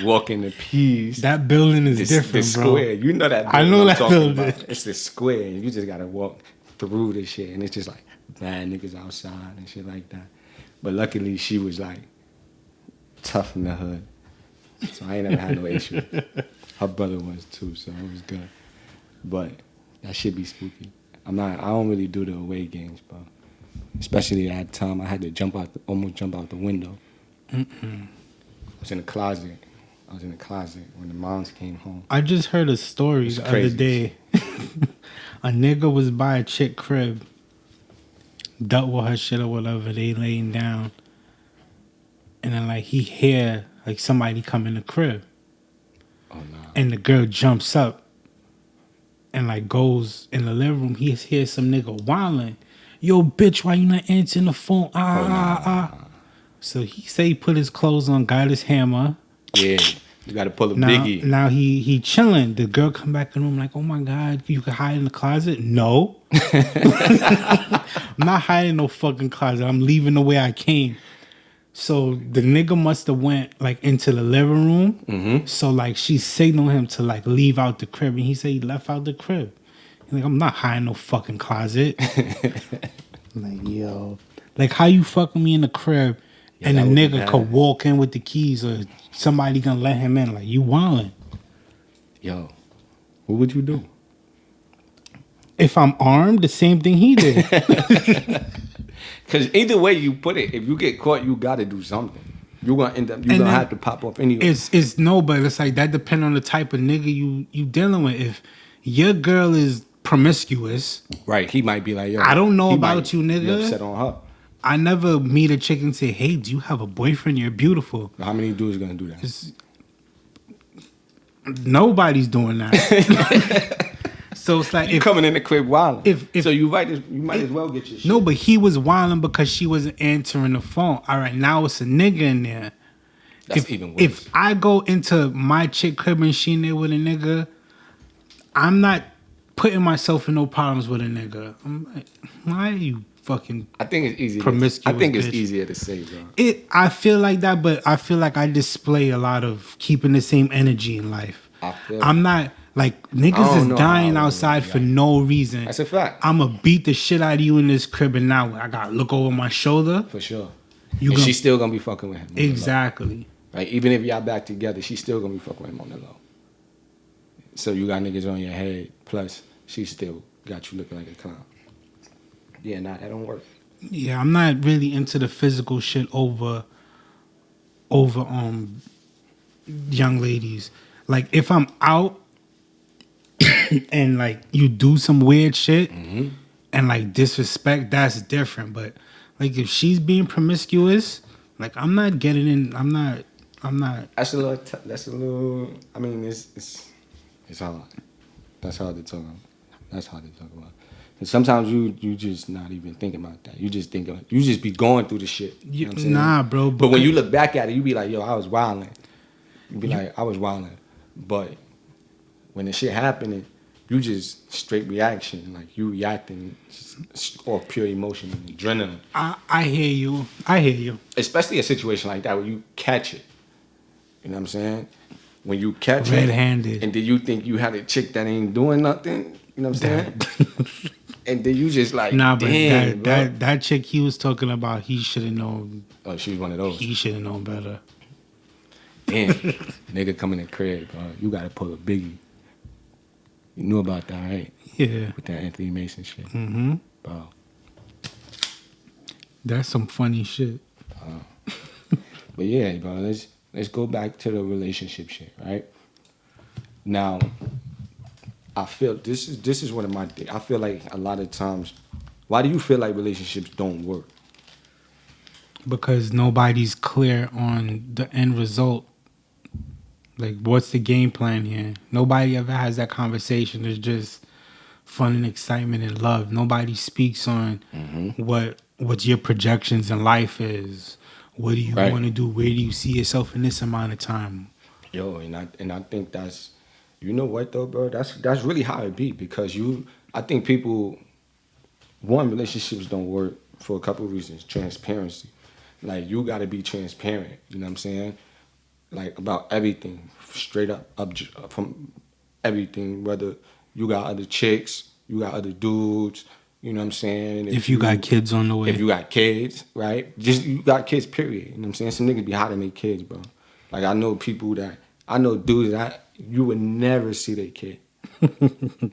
Speaker 1: walk in the P's.
Speaker 2: That building is different,
Speaker 1: the
Speaker 2: bro.
Speaker 1: square. You know that
Speaker 2: I
Speaker 1: building
Speaker 2: know
Speaker 1: I'm
Speaker 2: that
Speaker 1: talking
Speaker 2: building.
Speaker 1: about. It's the square. You just got to walk through this shit. And it's just like bad niggas outside and shit like that. But luckily, she was like tough in the hood, so I ain't never had no issue. Her brother was too, so it was good. But that shit be spooky. I don't really do the away games, but especially at that time, I had to almost jump out the window. I was in the closet. When the moms came home.
Speaker 2: I just heard a story the other day. A nigga was by a chick crib, dealt with her shit or whatever. They laying down, and then like he hear like somebody come in the crib.
Speaker 1: Oh no!
Speaker 2: And the girl jumps up and like goes in the living room. He hears some nigga wilding. Yo, bitch, why you not answering the phone? So he say he put his clothes on, got his hammer.
Speaker 1: Yeah, you got to pull a
Speaker 2: Now,
Speaker 1: biggie.
Speaker 2: now he chilling. The girl come back in the room like, oh my God, you can hide in the closet? No. I'm not hiding in no fucking closet. I'm leaving the way I came. So the nigga must have went like into the living room.
Speaker 1: Mm-hmm.
Speaker 2: So like she signaled him to like leave out the crib, and he said he left out the crib. He's like, I'm not hiding no fucking closet. Like, yo, like how you fucking me in the crib, and a nigga could walk in with the keys, or somebody gonna let him in? Like, you wildin'.
Speaker 1: Yo, what would you do?
Speaker 2: If I'm armed, the same thing he did.
Speaker 1: Because either way you put it, if you get caught, you got to do something. You're gonna have to pop off anyway.
Speaker 2: It's no, but it's like that depends on the type of nigga you dealing with. If your girl is promiscuous,
Speaker 1: right? He might be like, yo,
Speaker 2: I don't know about you, nigga.
Speaker 1: Be upset on her.
Speaker 2: I never meet a chick and say, hey, do you have a boyfriend? You're beautiful.
Speaker 1: How many dudes gonna do that?
Speaker 2: Nobody's doing that. So it's like
Speaker 1: you coming in the crib wilding.
Speaker 2: If
Speaker 1: so you might as well get your shit.
Speaker 2: No, but he was wilding because she wasn't answering the phone. All right, now it's a nigga in there.
Speaker 1: That's even worse.
Speaker 2: If I go into my chick crib and she in there with a nigga, I'm not putting myself in no problems with a nigga. I'm like, why are you fucking?
Speaker 1: I think it's easier.
Speaker 2: Promiscuous.
Speaker 1: I think it's
Speaker 2: bitch.
Speaker 1: Easier to say, bro.
Speaker 2: I feel like that, but I feel like I display a lot of keeping the same energy in life. I'm not. Like, niggas is dying outside for no reason.
Speaker 1: That's a fact.
Speaker 2: I'ma beat the shit out of you in this crib, and now I gotta look over my shoulder.
Speaker 1: For sure. She's still gonna be fucking with him.
Speaker 2: Exactly.
Speaker 1: Like, even if y'all back together, she's still gonna be fucking with him on the low. So you got niggas on your head, plus she still got you looking like a clown. Yeah, nah, that don't work.
Speaker 2: Yeah, I'm not really into the physical shit over young ladies. Like, if I'm out and like you do some weird shit and like disrespect, that's different. But like if she's being promiscuous, like I'm not getting in. I'm not.
Speaker 1: That's a little. I mean, it's hard. That's hard to talk about. And sometimes you just not even thinking about that. You just be going through the shit. You know what I'm saying?
Speaker 2: Nah, bro.
Speaker 1: But when you look back at it, you be like, yo, I was wilding. You be like, I was wilding. But when the shit happening, you just straight reaction. Like, you reacting off pure emotion and adrenaline.
Speaker 2: I hear you.
Speaker 1: Especially a situation like that where you catch it. You know what I'm saying? When you catch it.
Speaker 2: Red-handed.
Speaker 1: And then you think you had a chick that ain't doing nothing. You know what I'm saying? And then you just like,
Speaker 2: nah, but
Speaker 1: damn,
Speaker 2: that chick he was talking about, he should have known.
Speaker 1: Oh, she was one of those.
Speaker 2: He should have known better.
Speaker 1: Damn, nigga come in the crib, bro. You gotta pull a biggie. You knew about that, right?
Speaker 2: Yeah.
Speaker 1: With that Anthony Mason shit.
Speaker 2: Mm-hmm.
Speaker 1: Bro.
Speaker 2: That's some funny shit.
Speaker 1: But yeah, bro, let's go back to the relationship shit, right? Now, I feel this is one of my things. I feel like a lot of times, why do you feel like relationships don't work?
Speaker 2: Because nobody's clear on the end result. Like, what's the game plan here? Nobody ever has that conversation. It's just fun and excitement and love. Nobody speaks on what your projections in life is. What do you want to do? Where do you see yourself in this amount of time?
Speaker 1: Yo, and I think that's, you know what though, bro? That's really how it be, because I think people, relationships don't work for a couple of reasons. Transparency. Like, you got to be transparent, you know what I'm saying? Like, about everything, straight up from everything, whether you got other chicks, you got other dudes, You know what I'm saying?
Speaker 2: If you got kids on the way.
Speaker 1: If you got kids, right? Just you got kids, period. You know what I'm saying? Some niggas be hot in their kids, bro. Like I know dudes that you would never see their kid.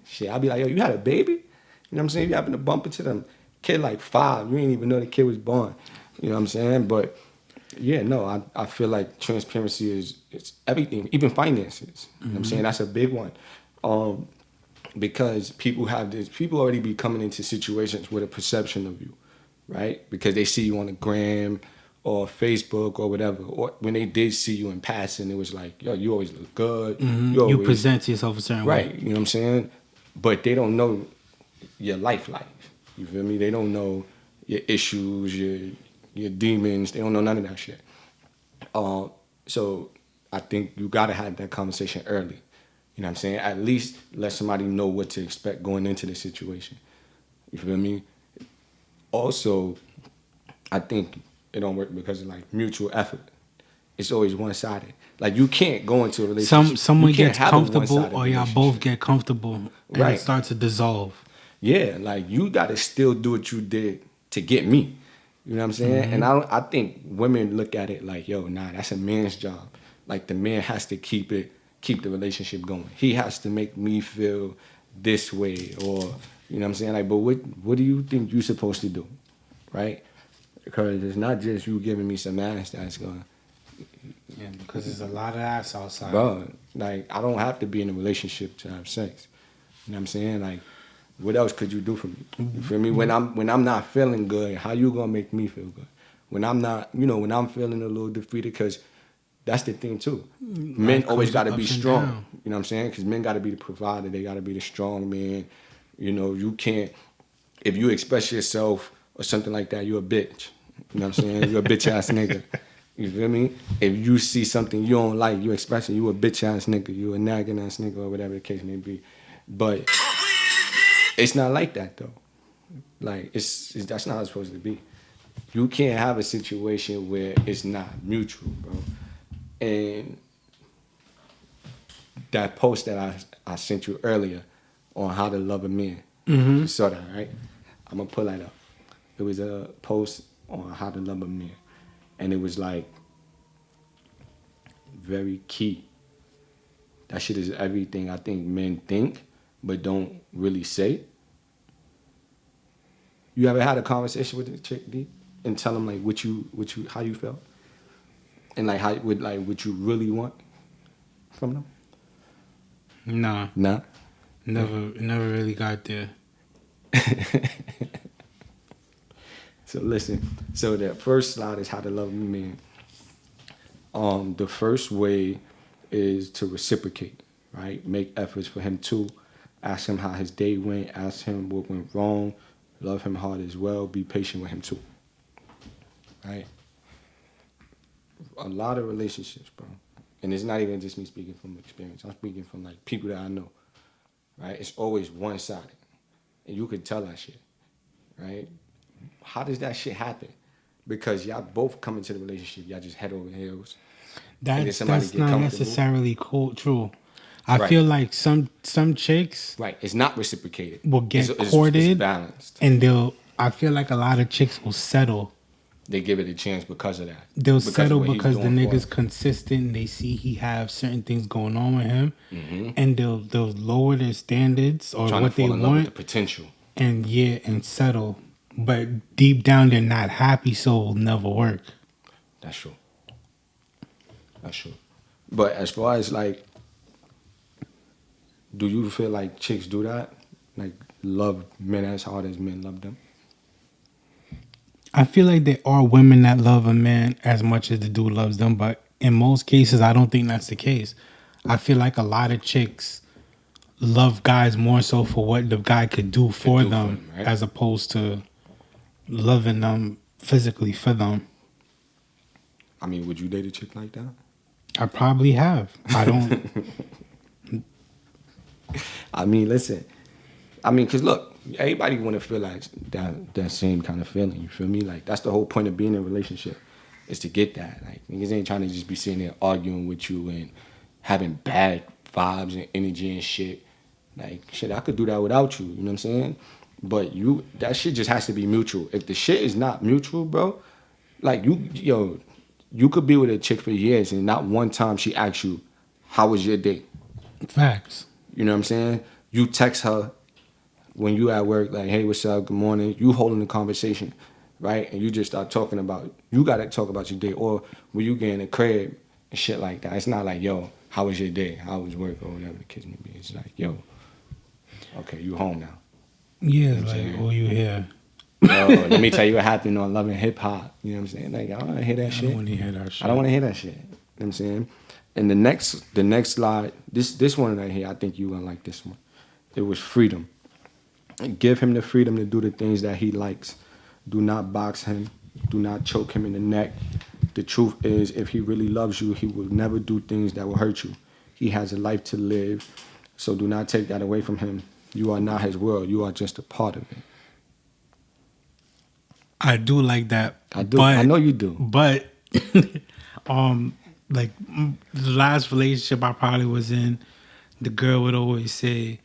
Speaker 1: Shit, I'd be like, yo, you had a baby? You know what I'm saying? You happen to bump into them kid like 5. You ain't even know the kid was born. You know what I'm saying? But yeah, no, I feel like transparency is everything, even finances. You know what I'm saying? That's a big one. Because people already be coming into situations with a perception of you, right? Because they see you on the gram or Facebook or whatever. Or when they did see you in passing, it was like, yo, you always look good.
Speaker 2: You present yourself a certain way.
Speaker 1: Right, you know what I'm saying? But they don't know your life. You feel me? They don't know your issues, your demons. They don't know none of that shit. So I think you gotta have that conversation early. You know what I'm saying? At least let somebody know what to expect going into the situation. You feel me? Also, I think it don't work because of like mutual effort. It's always one-sided. Like you can't go into a relationship.
Speaker 2: Someone
Speaker 1: You can't
Speaker 2: gets
Speaker 1: have a
Speaker 2: comfortable
Speaker 1: one-sided
Speaker 2: or y'all
Speaker 1: relationship.
Speaker 2: both get comfortable and
Speaker 1: Right.
Speaker 2: it starts to dissolve.
Speaker 1: Yeah, like you gotta still do what you did to get me. You know what I'm saying? And I think women look at it like, yo, nah, that's a man's job. Like the man has to keep the relationship going. He has to make me feel this way, or you know what I'm saying? Like, but what do you think you're supposed to do? Right? Because it's not just you giving me some ass that's going.
Speaker 2: Yeah, because there's a lot of ass outside.
Speaker 1: Bro, like I don't have to be in a relationship to have sex. You know what I'm saying? Like, what else could you do for me? You feel me? When I'm not feeling good, how you gonna make me feel good? When I'm not, when I'm feeling a little defeated, because that's the thing too. Men always got to be strong.
Speaker 2: Down.
Speaker 1: You know what I'm saying? Because men got to be the provider. They got to be the strong man. You can't. If you express yourself or something like that, you're a bitch. You know what I'm saying? You're a bitch ass nigga. You feel me? If you see something you don't like, you express it. You a bitch ass nigga. You a nagging ass nigga, or whatever the case may be. But it's not like that though. Like it's that's not how it's supposed to be. You can't have a situation where it's not mutual, bro. And that post that I sent you earlier on how to love a man, you saw that, right? I'm gonna pull that up. It was a post on how to love a man, and it was like very key. That shit is everything I think men think but don't really say. You ever had a conversation with a chick, D, and tell them like how you felt, and like what you really want from them?
Speaker 2: Nah.
Speaker 1: Nah.
Speaker 2: Never really got there.
Speaker 1: So listen. So the first slide is how to love a man. The first way is to reciprocate, right? Make efforts for him too. Ask him how his day went. Ask him what went wrong. Love him hard as well. Be patient with him too. Right? A lot of relationships, bro. And it's not even just me speaking from experience. I'm speaking from like people that I know. Right? It's always one-sided. And you could tell that shit. Right? How does that shit happen? Because y'all both come into the relationship, y'all just head over heels.
Speaker 2: That's not necessarily true. I
Speaker 1: Right.
Speaker 2: feel like some chicks
Speaker 1: Right, it's not reciprocated.
Speaker 2: will get
Speaker 1: It's
Speaker 2: courted,
Speaker 1: balanced.
Speaker 2: and I feel like a lot of chicks will settle.
Speaker 1: They give it a chance because of that.
Speaker 2: They'll
Speaker 1: Because of
Speaker 2: settle
Speaker 1: what he's
Speaker 2: because the
Speaker 1: doing for
Speaker 2: nigga's
Speaker 1: them.
Speaker 2: consistent. They see he have certain things going on with him, and they'll lower their standards or
Speaker 1: Trying
Speaker 2: what
Speaker 1: to fall
Speaker 2: they
Speaker 1: in love with the
Speaker 2: want,
Speaker 1: potential.
Speaker 2: and settle. But deep down, they're not happy, so it'll never work.
Speaker 1: That's true. That's true. But as far as like, do you feel like chicks do that? Like love men as hard as men love them?
Speaker 2: I feel like there are women that love a man as much as the dude loves them, but in most cases, I don't think that's the case. I feel like a lot of chicks love guys more so for what the guy could do for them,
Speaker 1: right?
Speaker 2: as opposed to loving them physically for them.
Speaker 1: I mean, would you date a chick like that?
Speaker 2: I probably have. I don't.
Speaker 1: I mean, listen. I mean, because look, everybody want to feel like that same kind of feeling. You feel me? Like, that's the whole point of being in a relationship, is to get that. Like, niggas ain't trying to just be sitting there arguing with you and having bad vibes and energy and shit. Like, shit, I could do that without you. You know what I'm saying? But that shit just has to be mutual. If the shit is not mutual, bro, like you could be with a chick for years and not one time she asks you, how was your day?
Speaker 2: Facts.
Speaker 1: You know what I'm saying? You text her when you at work, like, hey, what's up, good morning. You holding the conversation, right? And you just start talking about, you got to talk about your day. Or when you get in the crib and shit like that. It's not like, yo, how was your day? How was work? Or whatever the case may be. It's like, yo, okay, you home now.
Speaker 2: Yeah,
Speaker 1: You know
Speaker 2: like, oh, you here?
Speaker 1: Yo, let me tell you what happened on Love and Hip Hop. You know what I'm saying? Like, I don't want to hear that shit.
Speaker 2: I don't want to hear that shit.
Speaker 1: I don't want to hear that shit. You know what I'm saying? And the next slide, this one right here, I think you gonna like this one. It was freedom. Give him the freedom to do the things that he likes. Do not box him. Do not choke him in the neck. The truth is, if he really loves you, he will never do things that will hurt you. He has a life to live, so do not take that away from him. You are not his world. You are just a part of it.
Speaker 2: I do like that.
Speaker 1: I do.
Speaker 2: But,
Speaker 1: I know you do.
Speaker 2: But, like the last relationship I probably was in, the girl would always say,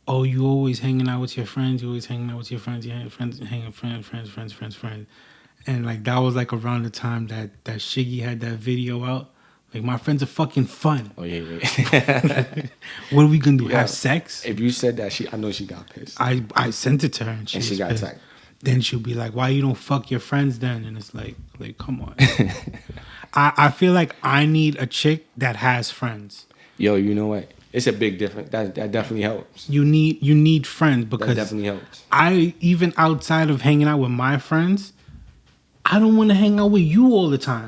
Speaker 2: "Oh, you always hanging out with your friends. You always hanging out with your friends. You hanging friends." And like that was like around the time that Shiggy had that video out. Like, my friends are fucking fun.
Speaker 1: Oh yeah.
Speaker 2: What are we gonna do?
Speaker 1: Yeah.
Speaker 2: Have sex?
Speaker 1: If you said that, I know she got pissed.
Speaker 2: I sent it to her and she
Speaker 1: got
Speaker 2: pissed.
Speaker 1: attacked.
Speaker 2: Then she'll be like, "Why you don't fuck your friends then?" And it's like come on. I feel like I need a chick that has friends.
Speaker 1: Yo, you know what? It's a big difference. That definitely helps.
Speaker 2: You need friends because
Speaker 1: That definitely helps.
Speaker 2: I, even outside of hanging out with my friends, I don't want to hang out with you all the time.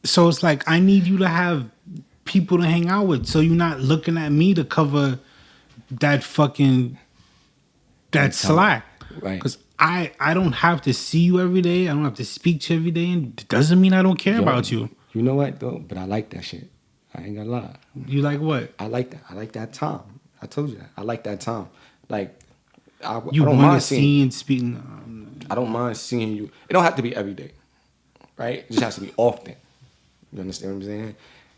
Speaker 2: So it's like I need you to have people to hang out with, so you're not looking at me to cover that slack.
Speaker 1: Right.
Speaker 2: Because I don't have to see you every day. I don't have to speak to you every day, and it doesn't mean I don't care about you.
Speaker 1: You know what though? But I like that shit. I ain't gonna lie.
Speaker 2: You like what?
Speaker 1: I like that. I like that time. I told you that. I like that time. Like I
Speaker 2: You
Speaker 1: don't
Speaker 2: want to
Speaker 1: mind
Speaker 2: see and speak.
Speaker 1: I don't mind seeing you. It don't have to be every day, right? It just has to be often. You understand what I'm saying?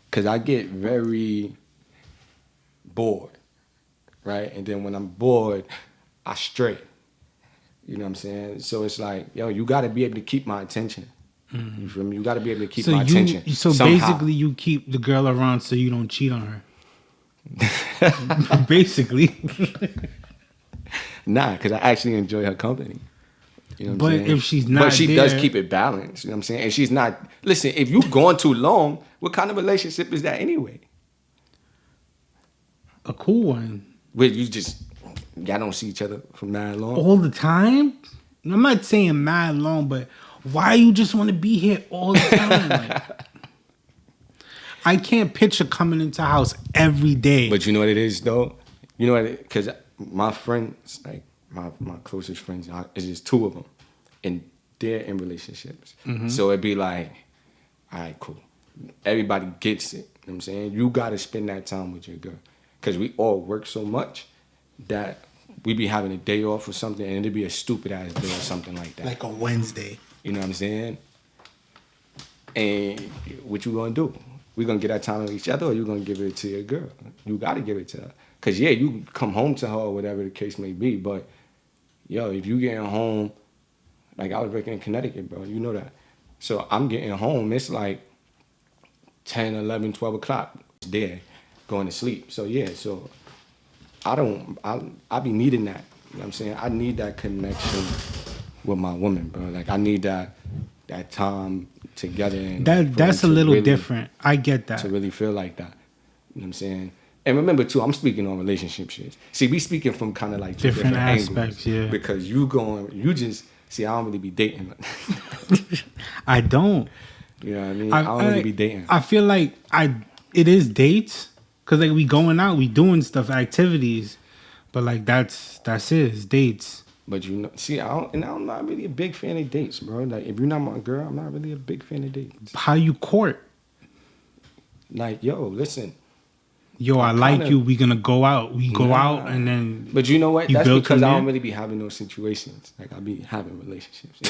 Speaker 1: Because I get very bored, right? And then when I'm bored, I stray. You know what I'm saying? So it's like, yo, you got to be able to keep my attention. Mm-hmm. You feel me? You got to be able to keep my attention.
Speaker 2: So
Speaker 1: somehow.
Speaker 2: basically, you keep the girl around so you don't cheat on her. Basically.
Speaker 1: Nah, because I actually enjoy her company. You know what I'm saying?
Speaker 2: If she's not,
Speaker 1: but she
Speaker 2: there,
Speaker 1: does keep it balanced. You know what I'm saying? And she's not. Listen, if you going too long, what kind of relationship is that anyway?
Speaker 2: A cool one.
Speaker 1: Where y'all don't see each other for mad long.
Speaker 2: All the time? I'm not saying mad long, but why you just want to be here all the time? Like, I can't picture coming into a house every day.
Speaker 1: But you know what it is though? You know what? Because my friends, like my closest friends, it's just two of them, and they're in relationships. Mm-hmm. So it'd be like, all right, cool. Everybody gets it. You know what I'm saying? You got to spend that time with your girl. Because we all work so much that we be having a day off or something, and it'd be a stupid ass day or something like that.
Speaker 2: Like a Wednesday.
Speaker 1: You know what I'm saying? And what you gonna do? We gonna get our time with each other, or you gonna give it to your girl? You gotta give it to her. Cause yeah, you come home to her or whatever the case may be, but yo, if you getting home, like I was working in Connecticut, bro, you know that. So I'm getting home, it's like 10, 11, 12 o'clock. It's there, going to sleep. So yeah, so I be needing that. You know what I'm saying? I need that connection with my woman, bro. Like I need that time together. And
Speaker 2: that's a little really different. I get that.
Speaker 1: To really feel like that. You know what I'm saying? And remember too, I'm speaking on relationship shit. See, we speaking from kind of like different
Speaker 2: aspects,
Speaker 1: angles,
Speaker 2: yeah.
Speaker 1: Because I don't really be dating.
Speaker 2: I don't.
Speaker 1: You know what I mean? I don't really be dating.
Speaker 2: I feel like it is dates. Cause like we going out, we doing stuff, activities. But like that's it, it's dates.
Speaker 1: But you know, see, I'm not really a big fan of dates, bro. Like if you're not my girl, I'm not really a big fan of dates.
Speaker 2: How you court?
Speaker 1: Like, yo, listen.
Speaker 2: Yo, I like you. We gonna go out. We go out and then.
Speaker 1: But you know what? That's because I don't really be having those situations. Like I be having relationships.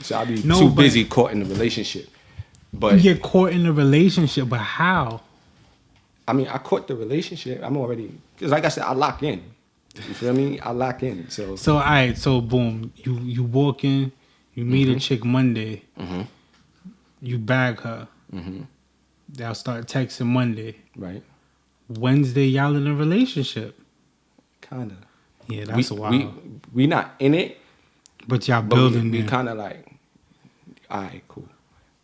Speaker 1: So I be too busy caught in the relationship. But
Speaker 2: you get caught in a relationship, but how?
Speaker 1: I mean, I caught the relationship. I'm already, because like I said, I lock in. You feel me? I lock in. So
Speaker 2: So all right, so boom, you walk in, you meet a chick Monday, you bag her. Y'all start texting Monday.
Speaker 1: right,
Speaker 2: Wednesday, y'all in a relationship.
Speaker 1: kinda.
Speaker 2: Yeah, that's wild.
Speaker 1: We not in it,
Speaker 2: But y'all
Speaker 1: but
Speaker 2: building
Speaker 1: we
Speaker 2: there.
Speaker 1: kind of like, all right, cool.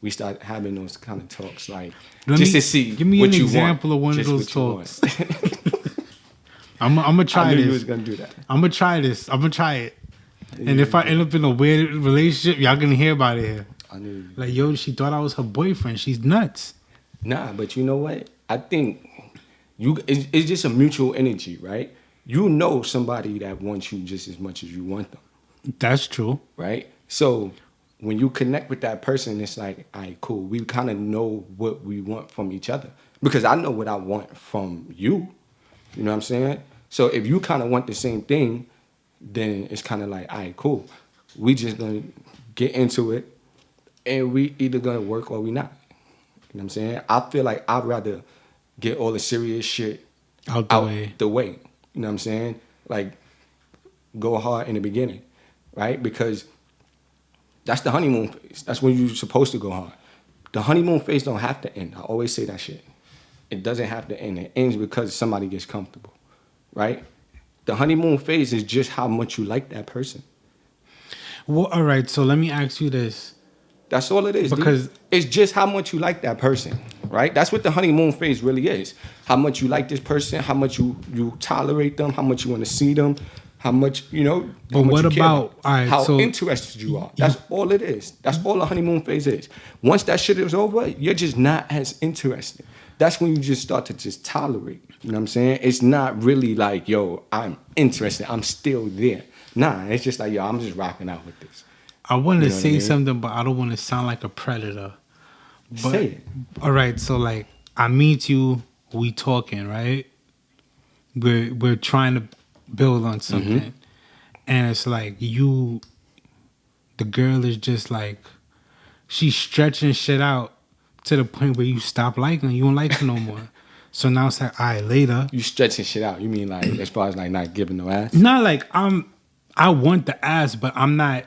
Speaker 1: We start having those kind of talks, like
Speaker 2: Let
Speaker 1: just
Speaker 2: me-
Speaker 1: to see
Speaker 2: give me
Speaker 1: what
Speaker 2: an
Speaker 1: you
Speaker 2: example
Speaker 1: want,
Speaker 2: of one of
Speaker 1: just
Speaker 2: those
Speaker 1: what you want.
Speaker 2: talks. I'm gonna try
Speaker 1: I knew
Speaker 2: this.
Speaker 1: you was gonna do that.
Speaker 2: I'm gonna try this. I'm gonna try it. And if I end up in a weird relationship, y'all gonna hear about it here.
Speaker 1: I knew.
Speaker 2: Like, yo, she thought I was her boyfriend. She's nuts.
Speaker 1: Nah, but you know what? I think it's just a mutual energy, right? You know somebody that wants you just as much as you want them,
Speaker 2: That's true.
Speaker 1: right? So when you connect with that person, it's like, all right, cool. We kind of know what we want from each other because I know what I want from you. You know what I'm saying? So if you kind of want the same thing, then it's kind of like, all right, cool. We just gonna get into it, and we either gonna work or we not. You know what I'm saying? I feel like I'd rather get all the serious shit
Speaker 2: Out the way.
Speaker 1: You know what I'm saying? Like, go hard in the beginning, right? Because that's the honeymoon phase. That's when you're supposed to go hard. The honeymoon phase don't have to end. I always say that shit. It doesn't have to end. It ends because somebody gets comfortable, right? The honeymoon phase is just how much you like that person.
Speaker 2: Well, all right. So let me ask you this.
Speaker 1: That's all it is.
Speaker 2: Because-
Speaker 1: dude. It's just how much you like that person, right? That's what the honeymoon phase really is. How much you like this person, how much you tolerate them, how much you want to see them, how much, you know.
Speaker 2: But
Speaker 1: how much
Speaker 2: what
Speaker 1: you care
Speaker 2: about- all right,
Speaker 1: how
Speaker 2: so-
Speaker 1: interested you are. That's all it is. That's all the honeymoon phase is. Once that shit is over, you're just not as interested. That's when you just start to just tolerate. You know what I'm saying? It's not really like, yo, I'm interested. I'm still there. Nah, it's just like, yo, I'm just rocking out with this.
Speaker 2: I want to
Speaker 1: You know what
Speaker 2: say
Speaker 1: I mean?
Speaker 2: something, but I don't want to sound like a predator. But,
Speaker 1: Say it.
Speaker 2: all right, so like I meet you, we talking, right? We're trying to build on something, and it's like the girl is just like she's stretching shit out to the point where you stop liking her, you don't like her no more. So now it's like, all right, later.
Speaker 1: You stretching shit out. You mean like as far as like not giving no ass?
Speaker 2: Not like I want the ass, but I'm not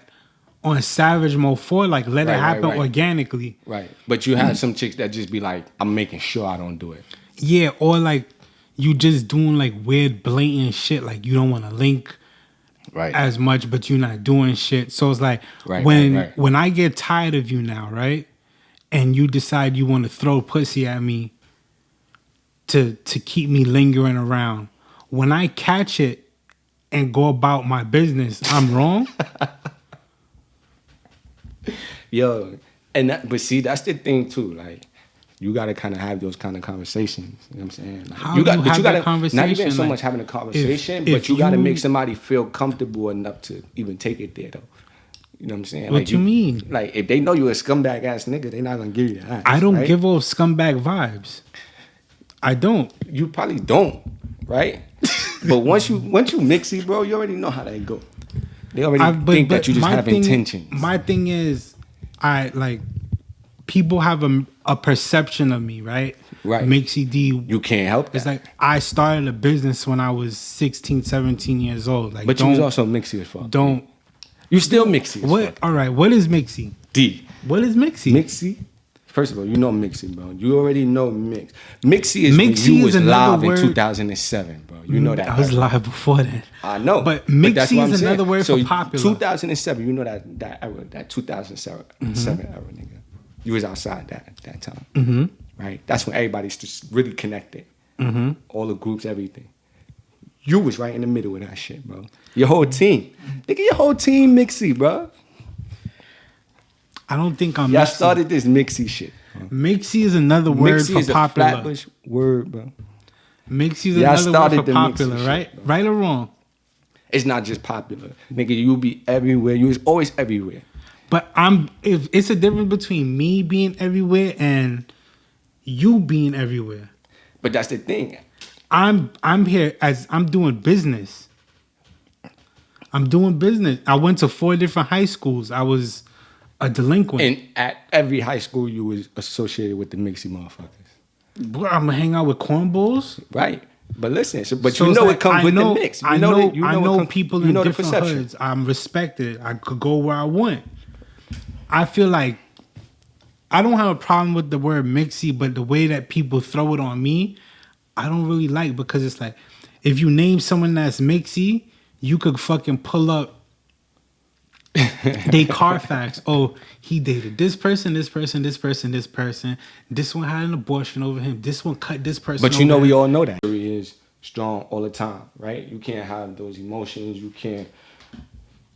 Speaker 2: on savage mode for like let it
Speaker 1: Right,
Speaker 2: happen
Speaker 1: right.
Speaker 2: organically.
Speaker 1: Right. But you have some chicks that just be like, I'm making sure I don't do it.
Speaker 2: Yeah, or like you just doing like weird blatant shit, like you don't want to link
Speaker 1: Right.
Speaker 2: as much, but you're not doing shit. So it's like
Speaker 1: Right,
Speaker 2: when
Speaker 1: right.
Speaker 2: I get tired of you now, right? And you decide you want to throw pussy at me to keep me lingering around. When I catch it and go about my business, I'm wrong.
Speaker 1: Yo, and that, but see, that's the thing too. Like, you gotta kind of have those kind of conversations. You know what I'm saying? Like,
Speaker 2: How do you have that
Speaker 1: Not even
Speaker 2: conversation?
Speaker 1: so
Speaker 2: Like,
Speaker 1: much having a conversation,
Speaker 2: if
Speaker 1: but you gotta
Speaker 2: you-
Speaker 1: make somebody feel comfortable enough to even take it there, though. You know what I'm saying?
Speaker 2: What you mean?
Speaker 1: Like, if they know you a scumbag ass nigga, they not gonna give you that.
Speaker 2: I don't
Speaker 1: right?
Speaker 2: give off scumbag vibes. I don't.
Speaker 1: You probably don't, right? But once you Mixxy, bro, you already know how that go. They already think that you just
Speaker 2: my
Speaker 1: have intentions.
Speaker 2: My thing is, I like people have a perception of me, right?
Speaker 1: Right.
Speaker 2: Mixxy D.
Speaker 1: You can't help that.
Speaker 2: It's like I started a business when I was 16, 17 years old. Like,
Speaker 1: But you was also Mixxy as fuck.
Speaker 2: don't.
Speaker 1: You still Mixxy as
Speaker 2: What?
Speaker 1: fuck.
Speaker 2: All right. What is Mixxy?
Speaker 1: D.
Speaker 2: What is Mixxy?
Speaker 1: Mixxy. First of all, you know Mixxy, bro. You already know Mix. Mixxy is when
Speaker 2: Mixxy
Speaker 1: you
Speaker 2: is
Speaker 1: was
Speaker 2: another
Speaker 1: live in
Speaker 2: word-
Speaker 1: 2007, bro. You know that.
Speaker 2: I was
Speaker 1: right?
Speaker 2: live before that.
Speaker 1: I know.
Speaker 2: But
Speaker 1: that's
Speaker 2: Mixxy
Speaker 1: what I'm
Speaker 2: is
Speaker 1: saying.
Speaker 2: another word
Speaker 1: So
Speaker 2: for popular.
Speaker 1: 2007, you know that era, that 2007 era, nigga. You was outside that time, right? That's when everybody's just really connected. All the groups, everything. You was right in the middle of that shit, bro. Your whole team, nigga, your whole team Mixxy, bro.
Speaker 2: I don't think I'm.
Speaker 1: Y'all
Speaker 2: Mixxy.
Speaker 1: started this Mixxy shit.
Speaker 2: Mixxy is another word
Speaker 1: Mixxy
Speaker 2: for
Speaker 1: is a
Speaker 2: popular.
Speaker 1: Flatbush word, bro.
Speaker 2: Mixxy is
Speaker 1: Y'all
Speaker 2: another word
Speaker 1: started
Speaker 2: for
Speaker 1: the Mixxy
Speaker 2: popular,
Speaker 1: shit,
Speaker 2: right?
Speaker 1: bro.
Speaker 2: Right or wrong?
Speaker 1: It's not just popular, nigga. You be everywhere. You was always everywhere.
Speaker 2: But if it's a difference between me being everywhere and you being everywhere.
Speaker 1: But that's the thing.
Speaker 2: I'm here as I'm doing business. I'm doing business. I went to 4 different high schools. I was a delinquent.
Speaker 1: And at every high school, you was associated with the Mixxy motherfuckers,
Speaker 2: Boy, I'm gonna hang out with cornballs.
Speaker 1: right? But listen, but
Speaker 2: So
Speaker 1: you
Speaker 2: it's
Speaker 1: know
Speaker 2: like,
Speaker 1: it comes
Speaker 2: I
Speaker 1: with
Speaker 2: know,
Speaker 1: the mix.
Speaker 2: I
Speaker 1: You
Speaker 2: know,
Speaker 1: that- you
Speaker 2: I
Speaker 1: know it
Speaker 2: know
Speaker 1: come-
Speaker 2: people
Speaker 1: you
Speaker 2: in
Speaker 1: know the
Speaker 2: different
Speaker 1: perception.
Speaker 2: hoods. I'm respected. I could go where I want. I feel like I don't have a problem with the word mixy, but the way that people throw it on me, I don't really like, because it's like, if you name someone that's mixy, you could fucking pull up they Carfax. Oh, he dated this person, this person, this person, this person. This one had an abortion over him. This one cut this person.
Speaker 1: But you know,
Speaker 2: over
Speaker 1: we
Speaker 2: him.
Speaker 1: all know that. He is strong all the time, right? You can't have those emotions. You can't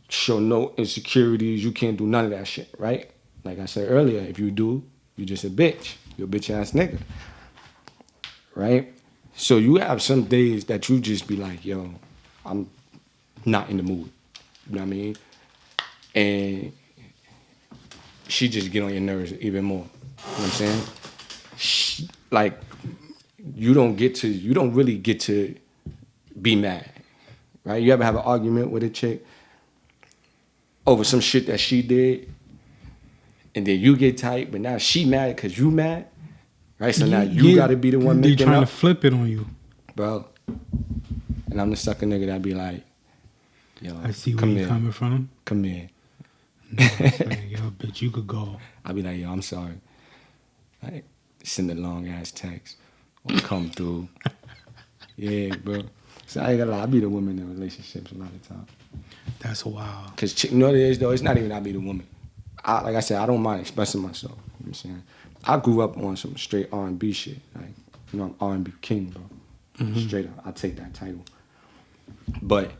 Speaker 1: show no insecurities. You can't do none of that shit, right? Like I said earlier, if you do, you just a bitch. You're a bitch ass nigga, right? So you have some days that you just be like, yo, I'm not in the mood. You know what I mean? And she just get on your nerves even more. You know what I'm saying? Like, you don't really get to be mad, right? You ever have an argument with a chick over some shit that she did, and then you get tight, but now she mad because you mad, right? So now you got to be the one
Speaker 2: They
Speaker 1: making
Speaker 2: trying
Speaker 1: up,
Speaker 2: to flip it on you.
Speaker 1: bro. And I'm the sucker nigga that be like, yo,
Speaker 2: I see where
Speaker 1: come
Speaker 2: you're
Speaker 1: here,
Speaker 2: coming from.
Speaker 1: come here.
Speaker 2: No, it's like, yo, bitch, you could go.
Speaker 1: I be like, yo, I'm sorry. Like, send a long ass text or come through. Yeah, bro. So I ain't gonna lie, I be the woman in relationships a lot of times.
Speaker 2: That's wild.
Speaker 1: Cause you know what it is though? It's not even I be the woman. Like I said, I don't mind expressing myself. You know what I'm saying? I grew up on some straight R&B shit. Like, you know, I'm R&B king, bro. Straight up, I take that title. But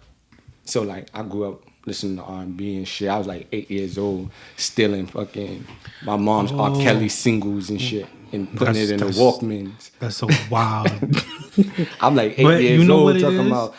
Speaker 1: so like, I grew up listening to R&B and shit. I was like 8 years old, stealing fucking my mom's R. Kelly singles and shit, and putting it in the Walkmans.
Speaker 2: That's so wild.
Speaker 1: I'm like 8
Speaker 2: But
Speaker 1: years
Speaker 2: you know
Speaker 1: old
Speaker 2: what it
Speaker 1: talking
Speaker 2: is?
Speaker 1: about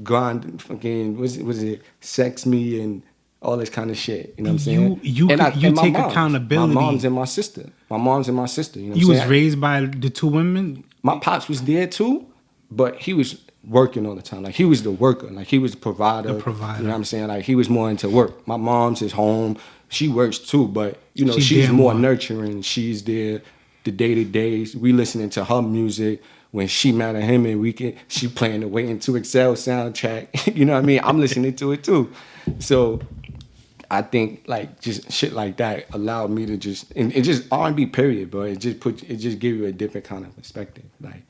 Speaker 1: grind, fucking was it sex me and all this kind of shit. You know what I'm saying?
Speaker 2: You
Speaker 1: and
Speaker 2: take
Speaker 1: my moms,
Speaker 2: accountability.
Speaker 1: My mom's and my sister. My mom's and my sister. You know what
Speaker 2: You
Speaker 1: I'm
Speaker 2: was
Speaker 1: saying?
Speaker 2: raised by the two women.
Speaker 1: My pops was there too, but he was working all the time. Like, he was the worker. Like, he was the provider.
Speaker 2: The provider.
Speaker 1: You know what I'm saying? Like, he was more into work. My mom's is home. She works too, but you know,
Speaker 2: She
Speaker 1: she's
Speaker 2: damn
Speaker 1: more
Speaker 2: well.
Speaker 1: nurturing. She's there the day-to-days. We listening to her music. When she mad at him and she playing the Waiting to Excel soundtrack. You know what I mean? I'm listening to it too. So I think like just shit like that allowed me to just and just R&B period, bro. It just give you a different kind of perspective. Like,